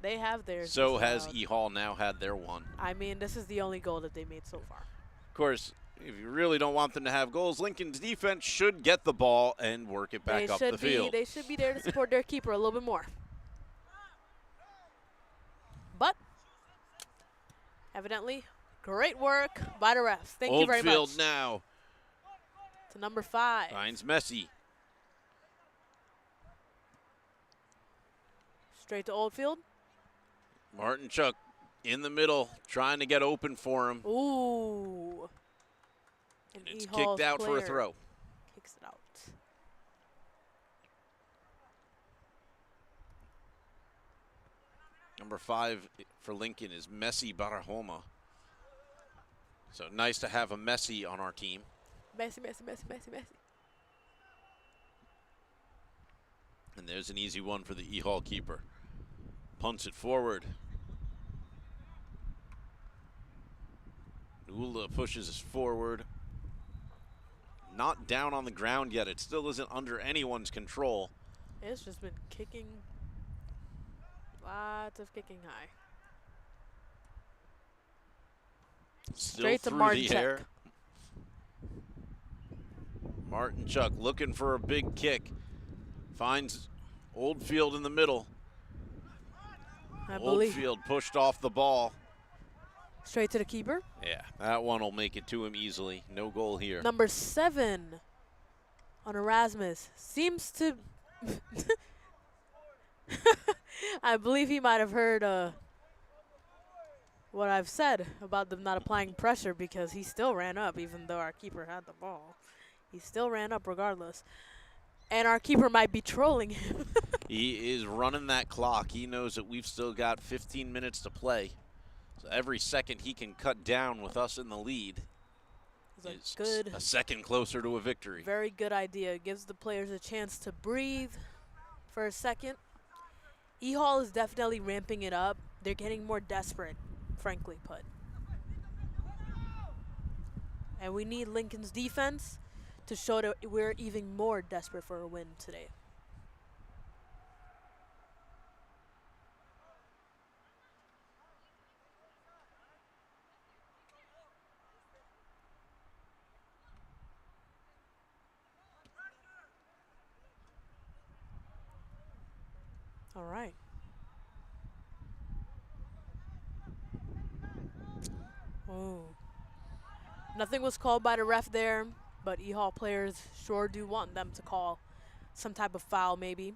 Speaker 2: they have theirs.
Speaker 1: so has
Speaker 2: disallowed.
Speaker 1: E-Hall now had their one.
Speaker 2: I mean, this is the only goal that they made so far.
Speaker 1: Of course, if you really don't want them to have goals, Lincoln's defense should get the ball and work it back up the field.
Speaker 2: They should be there to support their keeper a little bit more. But evidently, great work by the refs. Thank you very much.
Speaker 1: Oldfield now
Speaker 2: To number 5.
Speaker 1: finds Messi.
Speaker 2: Straight to Oldfield.
Speaker 1: Martinchuk in the middle, trying to get open for him.
Speaker 2: Ooh. And
Speaker 1: It's
Speaker 2: E-Hall's
Speaker 1: kicked out for a
Speaker 2: player
Speaker 1: throw.
Speaker 2: Kicks it out.
Speaker 1: Number 5 for Lincoln is Messi Barahoma. So nice to have a Messi on our team.
Speaker 2: Messi, Messi, Messi, Messi, Messi.
Speaker 1: And there's an easy one for the E-Hall keeper. Punts it forward. Ula pushes us forward. Not down on the ground yet. It still isn't under anyone's control.
Speaker 2: It's just been kicking. Lots of kicking high.
Speaker 1: Still
Speaker 2: Straight to
Speaker 1: through the air.
Speaker 2: Martinchuk.
Speaker 1: Martinchuk looking for a big kick. Finds Oldfield in the middle.
Speaker 2: I believe.
Speaker 1: Oldfield pushed off the ball.
Speaker 2: Straight to the keeper.
Speaker 1: Yeah, that one will make it to him easily. No goal here.
Speaker 2: Number 7 on Erasmus seems to. I believe he might have heard what I've said about them not applying pressure, because he still ran up even though our keeper had the ball. He still ran up regardless. And our keeper might be trolling him.
Speaker 1: He is running that clock. He knows that we've still got 15 minutes to play. So every second he can cut down with us in the lead is a second closer to a victory.
Speaker 2: Very good idea. It gives the players a chance to breathe for a second. E-Hall is definitely ramping it up. They're getting more desperate, frankly put. And we need Lincoln's defense to show that we're even more desperate for a win today. All right. Oh. Nothing was called by the ref there, but E-Hall players sure do want them to call some type of foul maybe.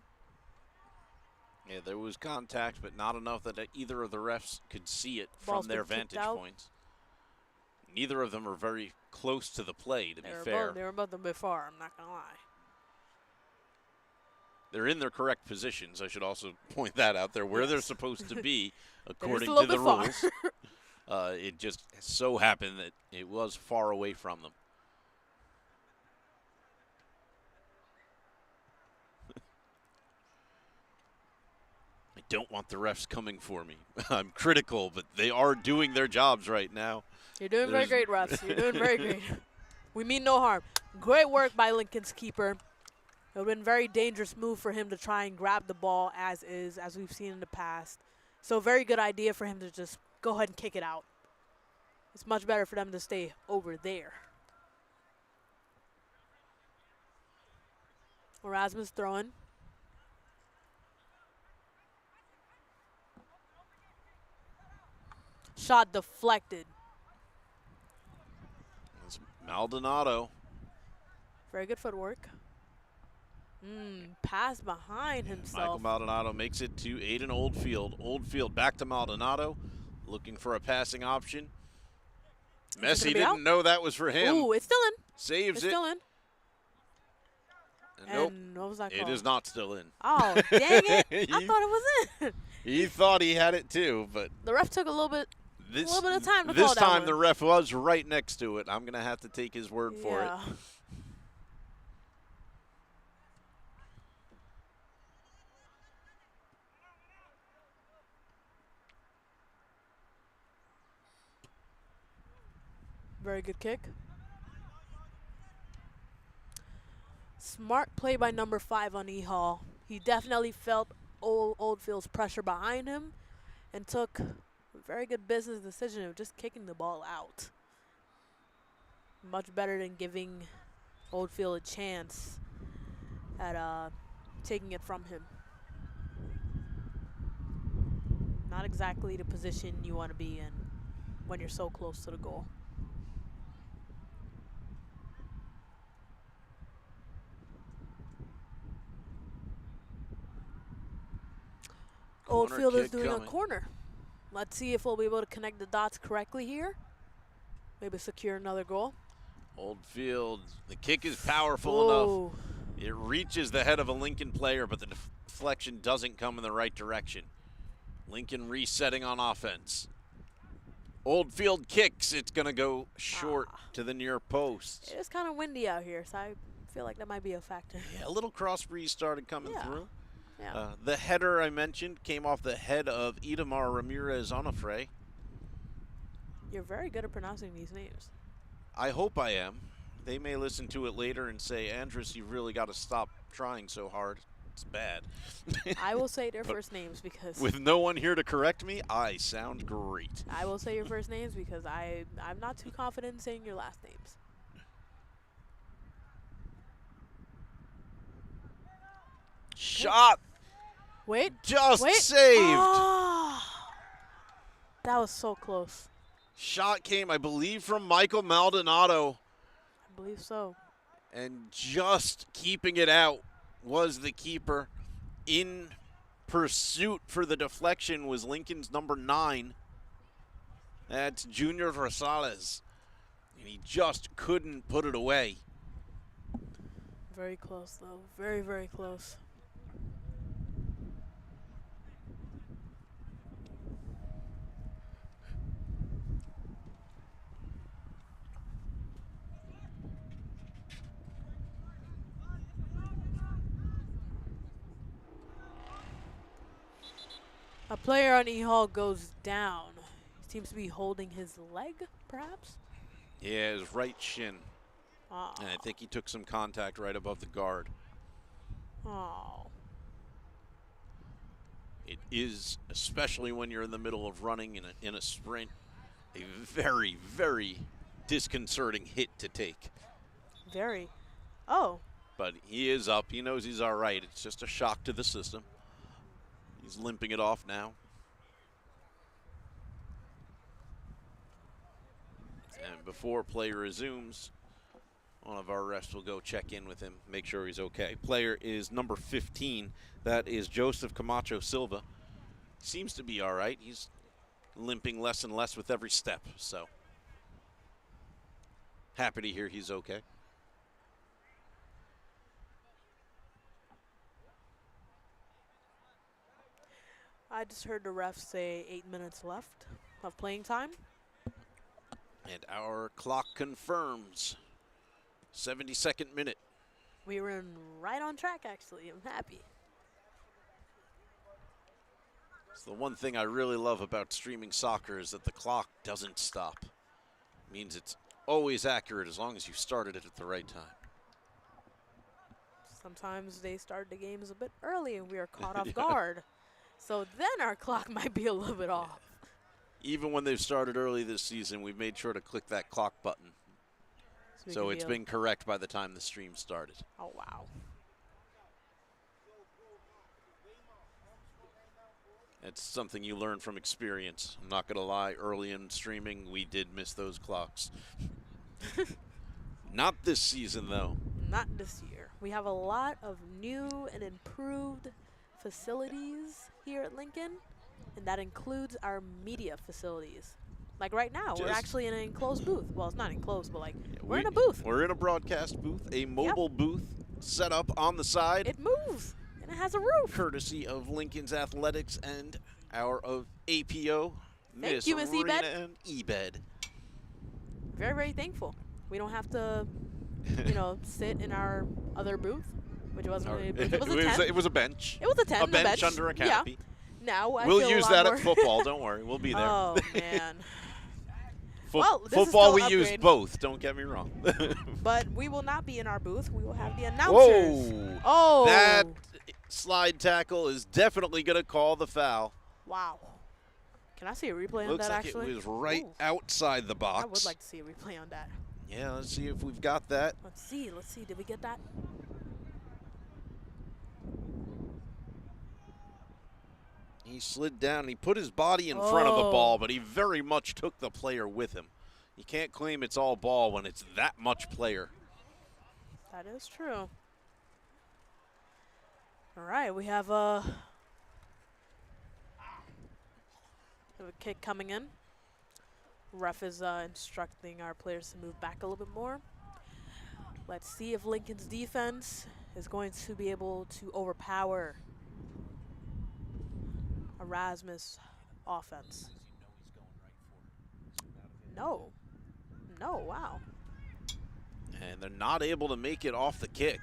Speaker 1: Yeah, there was contact, but not enough that either of the refs could see it
Speaker 2: Ball's
Speaker 1: from their
Speaker 2: been kicked
Speaker 1: vantage
Speaker 2: out.
Speaker 1: points. Neither of them are very close to the play, to be fair.
Speaker 2: They were about them before, I'm not going to lie.
Speaker 1: They're in their correct positions. I should also point that out. They're where
Speaker 2: Yes.
Speaker 1: they're supposed to be according
Speaker 2: a little
Speaker 1: to the
Speaker 2: bit far.
Speaker 1: rules. It just so happened that it was far away from them. I don't want the refs coming for me. I'm critical, but they are doing their jobs right now.
Speaker 2: You're doing very great, refs. You're doing very great. We mean no harm. Great work by Lincoln's keeper. It would have been a very dangerous move for him to try and grab the ball as is, as we've seen in the past. So very good idea for him to just go ahead and kick it out. It's much better for them to stay over there. Erasmus throwing. Shot deflected.
Speaker 1: It's Maldonado.
Speaker 2: Very good footwork. Pass behind
Speaker 1: Michael
Speaker 2: himself.
Speaker 1: Maldonado makes it to Aiden Oldfield. Oldfield back to Maldonado, looking for a passing option. Messi didn't know that was for him.
Speaker 2: Ooh, it's still in.
Speaker 1: Saves
Speaker 2: It's
Speaker 1: it.
Speaker 2: still in.
Speaker 1: Nope.
Speaker 2: And what was that
Speaker 1: It
Speaker 2: called?
Speaker 1: is not still in.
Speaker 2: Oh, dang it. I thought it was in.
Speaker 1: He thought he had it too, but
Speaker 2: The ref took a little bit of time to call
Speaker 1: this
Speaker 2: that
Speaker 1: time
Speaker 2: one.
Speaker 1: the ref was right next to it. I'm going to have to take his word for it.
Speaker 2: Very good kick. Smart play by number 5 on E-Hall. He definitely felt Oldfield's pressure behind him and took a very good business decision of just kicking the ball out. Much better than giving Oldfield a chance at taking it from him. Not exactly the position you want to be in when you're so close to the goal. Oldfield is doing a corner. Let's see if we'll be able to connect the dots correctly here. Maybe secure another goal.
Speaker 1: Oldfield, the kick is powerful enough. It reaches the head of a Lincoln player, but the deflection doesn't come in the right direction. Lincoln resetting on offense. Oldfield kicks. It's going to go short to the near post.
Speaker 2: It is kind of windy out here, so I feel like that might be a factor.
Speaker 1: Yeah, a little cross breeze started coming through.
Speaker 2: Yeah.
Speaker 1: The header I mentioned came off the head of Idamar Ramirez Onofre.
Speaker 2: You're very good at pronouncing these names.
Speaker 1: I hope I am. They may listen to it later and say, Andres, you really got to stop trying so hard. It's bad.
Speaker 2: I will say their first names because...
Speaker 1: With no one here to correct me, I sound great.
Speaker 2: I will say your first names because I'm not too confident in saying your last names.
Speaker 1: Shot.
Speaker 2: Wait.
Speaker 1: Just
Speaker 2: wait.
Speaker 1: saved.
Speaker 2: Oh, that was so close.
Speaker 1: Shot came, I believe, from Michael Maldonado.
Speaker 2: I believe so.
Speaker 1: And just keeping it out was the keeper. In pursuit for the deflection was Lincoln's number 9. That's Junior Rosales. And he just couldn't put it away.
Speaker 2: Very close, though. Very, very close. A player on E-Hall goes down. Seems to be holding his leg, perhaps?
Speaker 1: Yeah, his right shin.
Speaker 2: Oh.
Speaker 1: And I think he took some contact right above the guard.
Speaker 2: Oh.
Speaker 1: It is, especially when you're in the middle of running in a sprint, a very, very disconcerting hit to take.
Speaker 2: Very. Oh.
Speaker 1: But he is up. He knows he's all right. It's just a shock to the system. He's limping it off now. And before play resumes, one of our refs will go check in with him, make sure he's okay. Player is number 15. That is Joseph Camacho Silva. Seems to be all right. He's limping less and less with every step, so happy to hear he's okay.
Speaker 2: I just heard the ref say 8 minutes left of playing time.
Speaker 1: And our clock confirms 72nd minute.
Speaker 2: We were right on track, actually. I'm happy.
Speaker 1: It's the one thing I really love about streaming soccer is that the clock doesn't stop. It means it's always accurate as long as you started it at the right time.
Speaker 2: Sometimes they start the games a bit early and we are caught off guard. So then our clock might be a little bit off.
Speaker 1: Even when they've started early this season, we've made sure to click that clock button. So it's been correct by the time the stream started.
Speaker 2: Oh, wow.
Speaker 1: It's something you learn from experience. I'm not going to lie, early in streaming, we did miss those clocks. Not this season, though.
Speaker 2: Not this year. We have a lot of new and improved facilities here at Lincoln, and that includes our media facilities. Like right now, we're actually in an enclosed booth. Well, it's not enclosed, but like we're in a booth.
Speaker 1: We're in a broadcast booth, a mobile booth set up on the side.
Speaker 2: It moves, and it has a roof.
Speaker 1: Courtesy of Lincoln's Athletics and our APO,
Speaker 2: Thank you, Miss Ebed.
Speaker 1: And Ebed.
Speaker 2: Very, very thankful. We don't have to, sit in our other booth, which wasn't really a booth. It was a tent.
Speaker 1: It was a bench.
Speaker 2: It was a tent.
Speaker 1: A bench under a canopy.
Speaker 2: Yeah. Now
Speaker 1: we'll use that at football. Don't worry, we'll be there.
Speaker 2: Oh man.
Speaker 1: Football, we use both. Don't get me wrong.
Speaker 2: But we will not be in our booth. We will have the announcers.
Speaker 1: Whoa!
Speaker 2: Oh!
Speaker 1: That slide tackle is definitely going to call the foul.
Speaker 2: Wow. Can I see a replay on
Speaker 1: Looks
Speaker 2: that?
Speaker 1: like
Speaker 2: Actually,
Speaker 1: it was right outside the box.
Speaker 2: I would like to see a replay on that.
Speaker 1: Yeah, let's see if we've got that.
Speaker 2: Let's see. Did we get that?
Speaker 1: He slid down and he put his body in front of the ball, but he very much took the player with him. You can't claim it's all ball when it's that much player.
Speaker 2: That is true. All right, we have a kick coming in. Ref is instructing our players to move back a little bit more. Let's see if Lincoln's defense is going to be able to overpower Erasmus offense. No, wow.
Speaker 1: And they're not able to make it off the kick.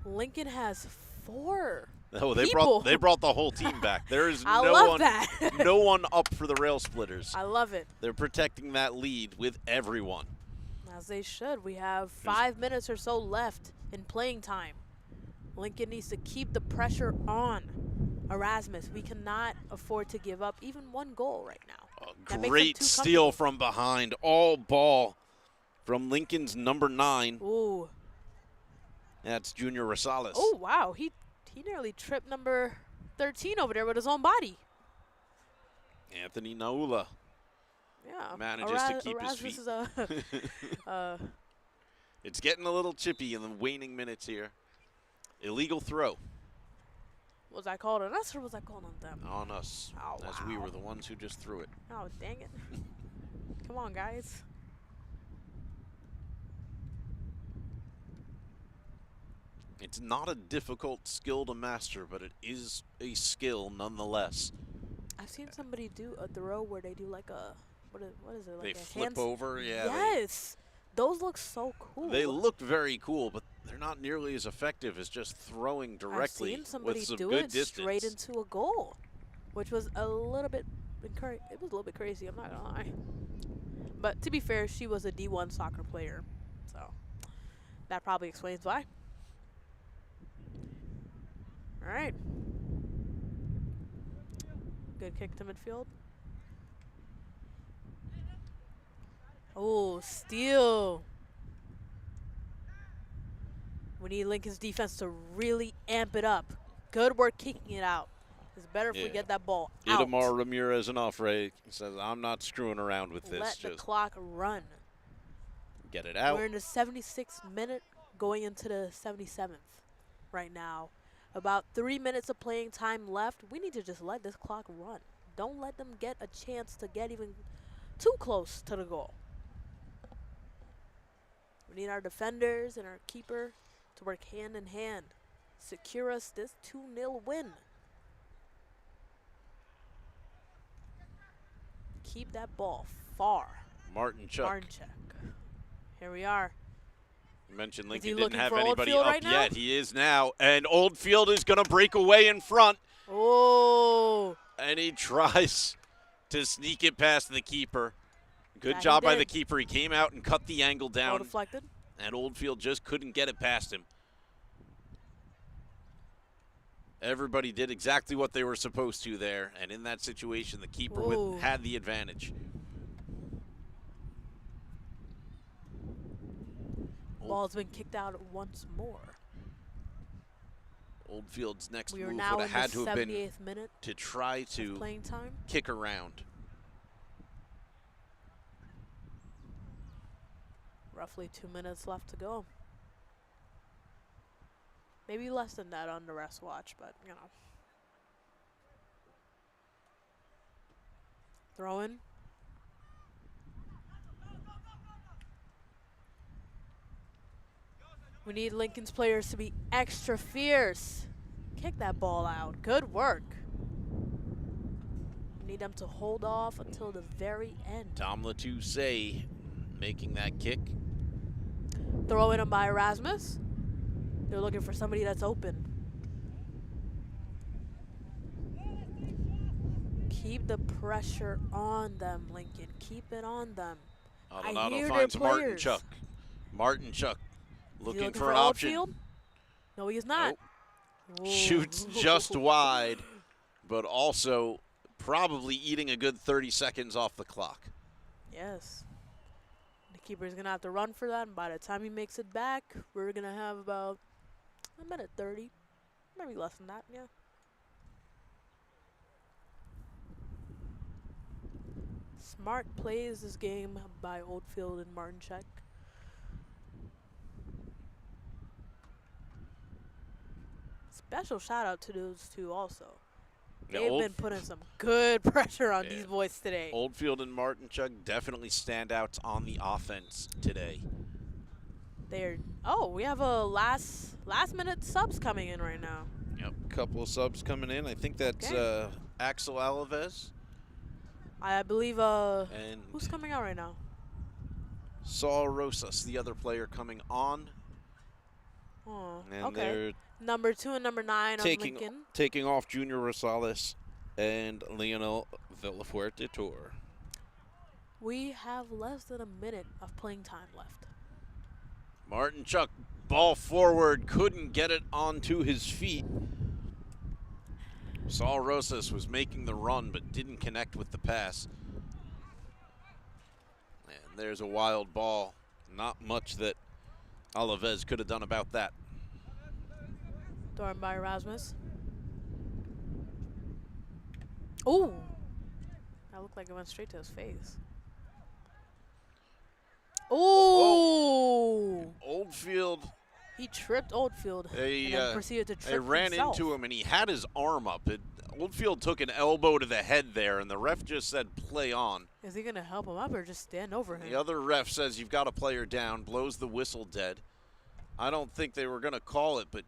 Speaker 2: Lincoln has 4
Speaker 1: Oh,
Speaker 2: people.
Speaker 1: they brought the whole team back. There is no one up for the rail splitters.
Speaker 2: I love it.
Speaker 1: They're protecting that lead with everyone.
Speaker 2: As they should. We have 5 minutes or so left in playing time. Lincoln needs to keep the pressure on Erasmus. We cannot afford to give up even 1 goal right now.
Speaker 1: A great steal from behind. All ball from Lincoln's number 9.
Speaker 2: Ooh.
Speaker 1: That's Junior Rosales.
Speaker 2: Oh, wow. He nearly tripped number 13 over there with his own body.
Speaker 1: Anthony Naula
Speaker 2: Yeah.
Speaker 1: Manages to keep his
Speaker 2: Erasmus
Speaker 1: feet.
Speaker 2: is a
Speaker 1: It's getting a little chippy in the waning minutes here. Illegal throw
Speaker 2: was I called on us or was I called on them?
Speaker 1: on us,
Speaker 2: Oh,
Speaker 1: as we
Speaker 2: wow.
Speaker 1: were the ones who just threw it.
Speaker 2: Oh, dang it. Come on, guys.
Speaker 1: It's not a difficult skill to master, but it is a skill nonetheless.
Speaker 2: I've seen somebody do a throw where they do like a what is it?
Speaker 1: They
Speaker 2: Like a
Speaker 1: flip over, yeah.
Speaker 2: Yes. Those look so cool.
Speaker 1: They look very cool, but they're not nearly as effective as just throwing directly
Speaker 2: I've seen somebody
Speaker 1: with some
Speaker 2: do
Speaker 1: good
Speaker 2: it
Speaker 1: distance.
Speaker 2: straight into a goal, which was a little bit it was a little bit crazy, I'm not gonna lie. But to be fair, she was a D1 soccer player, so that probably explains why. All right. Good kick to midfield. Oh, steal. We need Lincoln's defense to really amp it up. Good work kicking it out. It's better if we get that ball out.
Speaker 1: Idamar Ramirez and Offray says, I'm not screwing around with this.
Speaker 2: Let the
Speaker 1: Just
Speaker 2: clock run.
Speaker 1: get it out.
Speaker 2: We're in the 76th minute going into the 77th right now. About 3 minutes of playing time left. We need to just let this clock run. Don't let them get a chance to get even too close to the goal. We need our defenders and our keeper to work hand in hand. Secure us this 2-0 win. Keep that ball far.
Speaker 1: Martin Chuck.
Speaker 2: Here we are.
Speaker 1: You mentioned
Speaker 2: Is
Speaker 1: Lincoln
Speaker 2: he
Speaker 1: didn't
Speaker 2: looking
Speaker 1: have
Speaker 2: for
Speaker 1: anybody
Speaker 2: Oldfield
Speaker 1: up
Speaker 2: right now?
Speaker 1: yet. He is now. And Oldfield is going to break away in front.
Speaker 2: Oh.
Speaker 1: And he tries to sneak it past the keeper. Good
Speaker 2: Yeah,
Speaker 1: job
Speaker 2: he
Speaker 1: by the
Speaker 2: did.
Speaker 1: keeper. He came out and cut the angle
Speaker 2: Ball
Speaker 1: down.
Speaker 2: deflected.
Speaker 1: And Oldfield just couldn't get it past him. Everybody did exactly what they were supposed to there. And in that situation, the keeper had the advantage.
Speaker 2: Ball's been kicked out once more.
Speaker 1: Oldfield's next
Speaker 2: We are
Speaker 1: move
Speaker 2: now
Speaker 1: would
Speaker 2: in
Speaker 1: have had
Speaker 2: the
Speaker 1: to have been
Speaker 2: 78th minute
Speaker 1: to try to
Speaker 2: of playing time.
Speaker 1: kick around.
Speaker 2: Roughly 2 minutes left to go. Maybe less than that on the rest watch, but you know. Throw in. We need Lincoln's players to be extra fierce. Kick that ball out. Good work. We need them to hold off until the very end.
Speaker 1: Tom Latousse making that kick.
Speaker 2: Throw in by Erasmus. They're looking for somebody that's open. Keep the pressure on them, Lincoln. Keep it on them.
Speaker 1: Aldonado
Speaker 2: hear
Speaker 1: finds
Speaker 2: their
Speaker 1: Martin
Speaker 2: players.
Speaker 1: Chuck. Martin Chuck
Speaker 2: Is he
Speaker 1: looking for an option.
Speaker 2: Oldfield? No, he is not.
Speaker 1: Nope. Shoots just wide, but also probably eating a good 30 seconds off the clock.
Speaker 2: Yes. The keeper's going to have to run for that, and by the time he makes it back, we're going to have about a minute 30. Maybe less than that, yeah. Smart plays this game by Oldfield and Martinchek. Special shout out to those two also.
Speaker 1: Yeah,
Speaker 2: They've been putting some good pressure on these boys today.
Speaker 1: Oldfield and Martinchuk definitely standouts on the offense today.
Speaker 2: We have a last minute subs coming in right now.
Speaker 1: Yep, couple of subs coming in. I think that's Axel Alaves.
Speaker 2: I believe
Speaker 1: and
Speaker 2: who's coming out right now?
Speaker 1: Saul Rosas, the other player coming on.
Speaker 2: Oh,
Speaker 1: And
Speaker 2: okay.
Speaker 1: they're
Speaker 2: Number 2 and number 9 on Lincoln.
Speaker 1: taking off Junior Rosales and Leonel Villafuerte Tour.
Speaker 2: We have less than a minute of playing time left.
Speaker 1: Martinchuk, ball forward, couldn't get it onto his feet. Saul Rosas was making the run but didn't connect with the pass. And there's a wild ball. Not much that Alaves could have done about that.
Speaker 2: Thrown by Erasmus. Ooh! That looked like it went straight to his face. Oh!
Speaker 1: Oldfield,
Speaker 2: He tripped Oldfield and then proceeded to trip
Speaker 1: they ran
Speaker 2: himself.
Speaker 1: into him, and he had his arm up. Oldfield took an elbow to the head there, and the ref just said play on.
Speaker 2: Is he going to help him up or just stand over him?
Speaker 1: The other ref says you've got a player down, blows the whistle dead. I don't think they were going to call it, but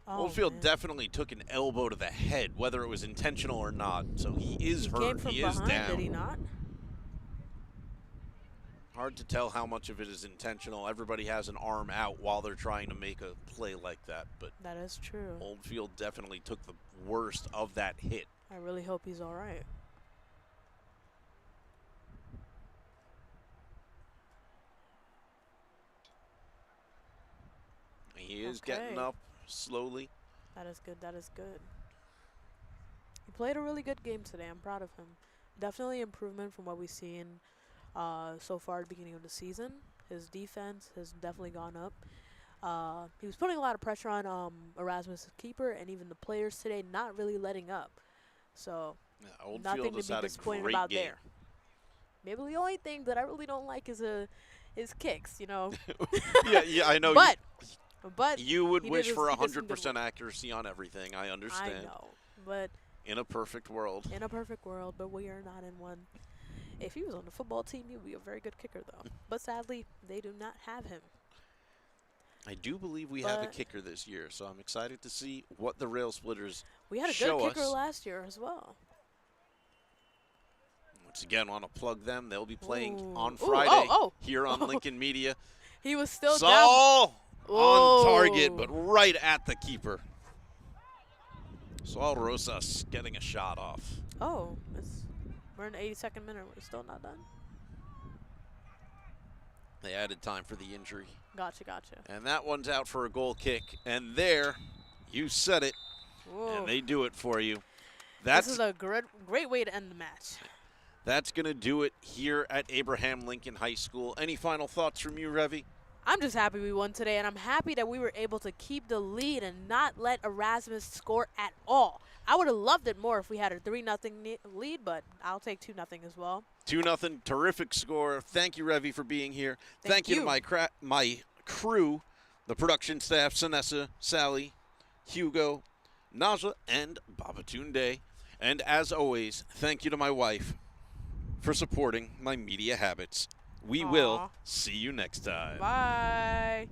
Speaker 1: Oldfield definitely took an elbow to the head, whether it was intentional or not. So he is hurt.
Speaker 2: Came from
Speaker 1: He is
Speaker 2: behind,
Speaker 1: down.
Speaker 2: did he not?
Speaker 1: Hard to tell how much of it is intentional. Everybody has an arm out while they're trying to make a play like that, but
Speaker 2: That is true.
Speaker 1: Oldfield definitely took the worst of that hit.
Speaker 2: I really hope he's all right.
Speaker 1: He is getting
Speaker 2: Okay.
Speaker 1: up slowly.
Speaker 2: That is good. That is good. He played a really good game today. I'm proud of him. Definitely improvement from what we've seen so far at the beginning of the season. His defense has definitely gone up. He was putting a lot of pressure on Erasmus' keeper and even the players today, not really letting up. So
Speaker 1: Yeah, Oldfield
Speaker 2: nothing to
Speaker 1: has
Speaker 2: be
Speaker 1: had a
Speaker 2: disappointed
Speaker 1: great
Speaker 2: about
Speaker 1: game.
Speaker 2: there. Maybe the only thing that I really don't like is kicks, you know.
Speaker 1: yeah, I know.
Speaker 2: But
Speaker 1: you would
Speaker 2: he
Speaker 1: wish
Speaker 2: did
Speaker 1: for
Speaker 2: he did some good
Speaker 1: 100% accuracy on everything. I understand.
Speaker 2: I know, but
Speaker 1: In a perfect world.
Speaker 2: in a perfect world, but we are not in one. If he was on the football team, he would be a very good kicker, though. But sadly, they do not have him.
Speaker 1: I do believe we have a
Speaker 2: But-
Speaker 1: kicker this year, so I'm excited to see what the Rail Splitters
Speaker 2: We had a
Speaker 1: show
Speaker 2: good kicker
Speaker 1: us.
Speaker 2: last year as well.
Speaker 1: Once again, want to plug them. They'll be playing
Speaker 2: Ooh.
Speaker 1: on
Speaker 2: Ooh,
Speaker 1: Friday
Speaker 2: oh.
Speaker 1: here on Lincoln Media.
Speaker 2: He was still down.
Speaker 1: Saul on target,
Speaker 2: Whoa.
Speaker 1: but right at the keeper. Saul Rosas getting a shot off.
Speaker 2: Oh, we're in the 82nd minute. We're still not done.
Speaker 1: They added time for the injury.
Speaker 2: Gotcha.
Speaker 1: And that one's out for a goal kick. And there, you said it,
Speaker 2: Whoa.
Speaker 1: and they do it for you.
Speaker 2: This is a great way to end the match.
Speaker 1: That's going to do it here at Abraham Lincoln High School. Any final thoughts from you, Revy?
Speaker 2: I'm just happy we won today, and I'm happy that we were able to keep the lead and not let Erasmus score at all. I would have loved it more if we had a 3-0 lead, but I'll take 2-0 as well.
Speaker 1: 2-0, terrific score. Thank you, Revy, for being here.
Speaker 2: Thank
Speaker 1: you
Speaker 2: you.
Speaker 1: to my crew, the production staff, Sanessa, Sally, Hugo, Naja, and Babatunde. And as always, thank you to my wife for supporting my media habits. We will
Speaker 2: Aw.
Speaker 1: see you next time.
Speaker 2: Bye.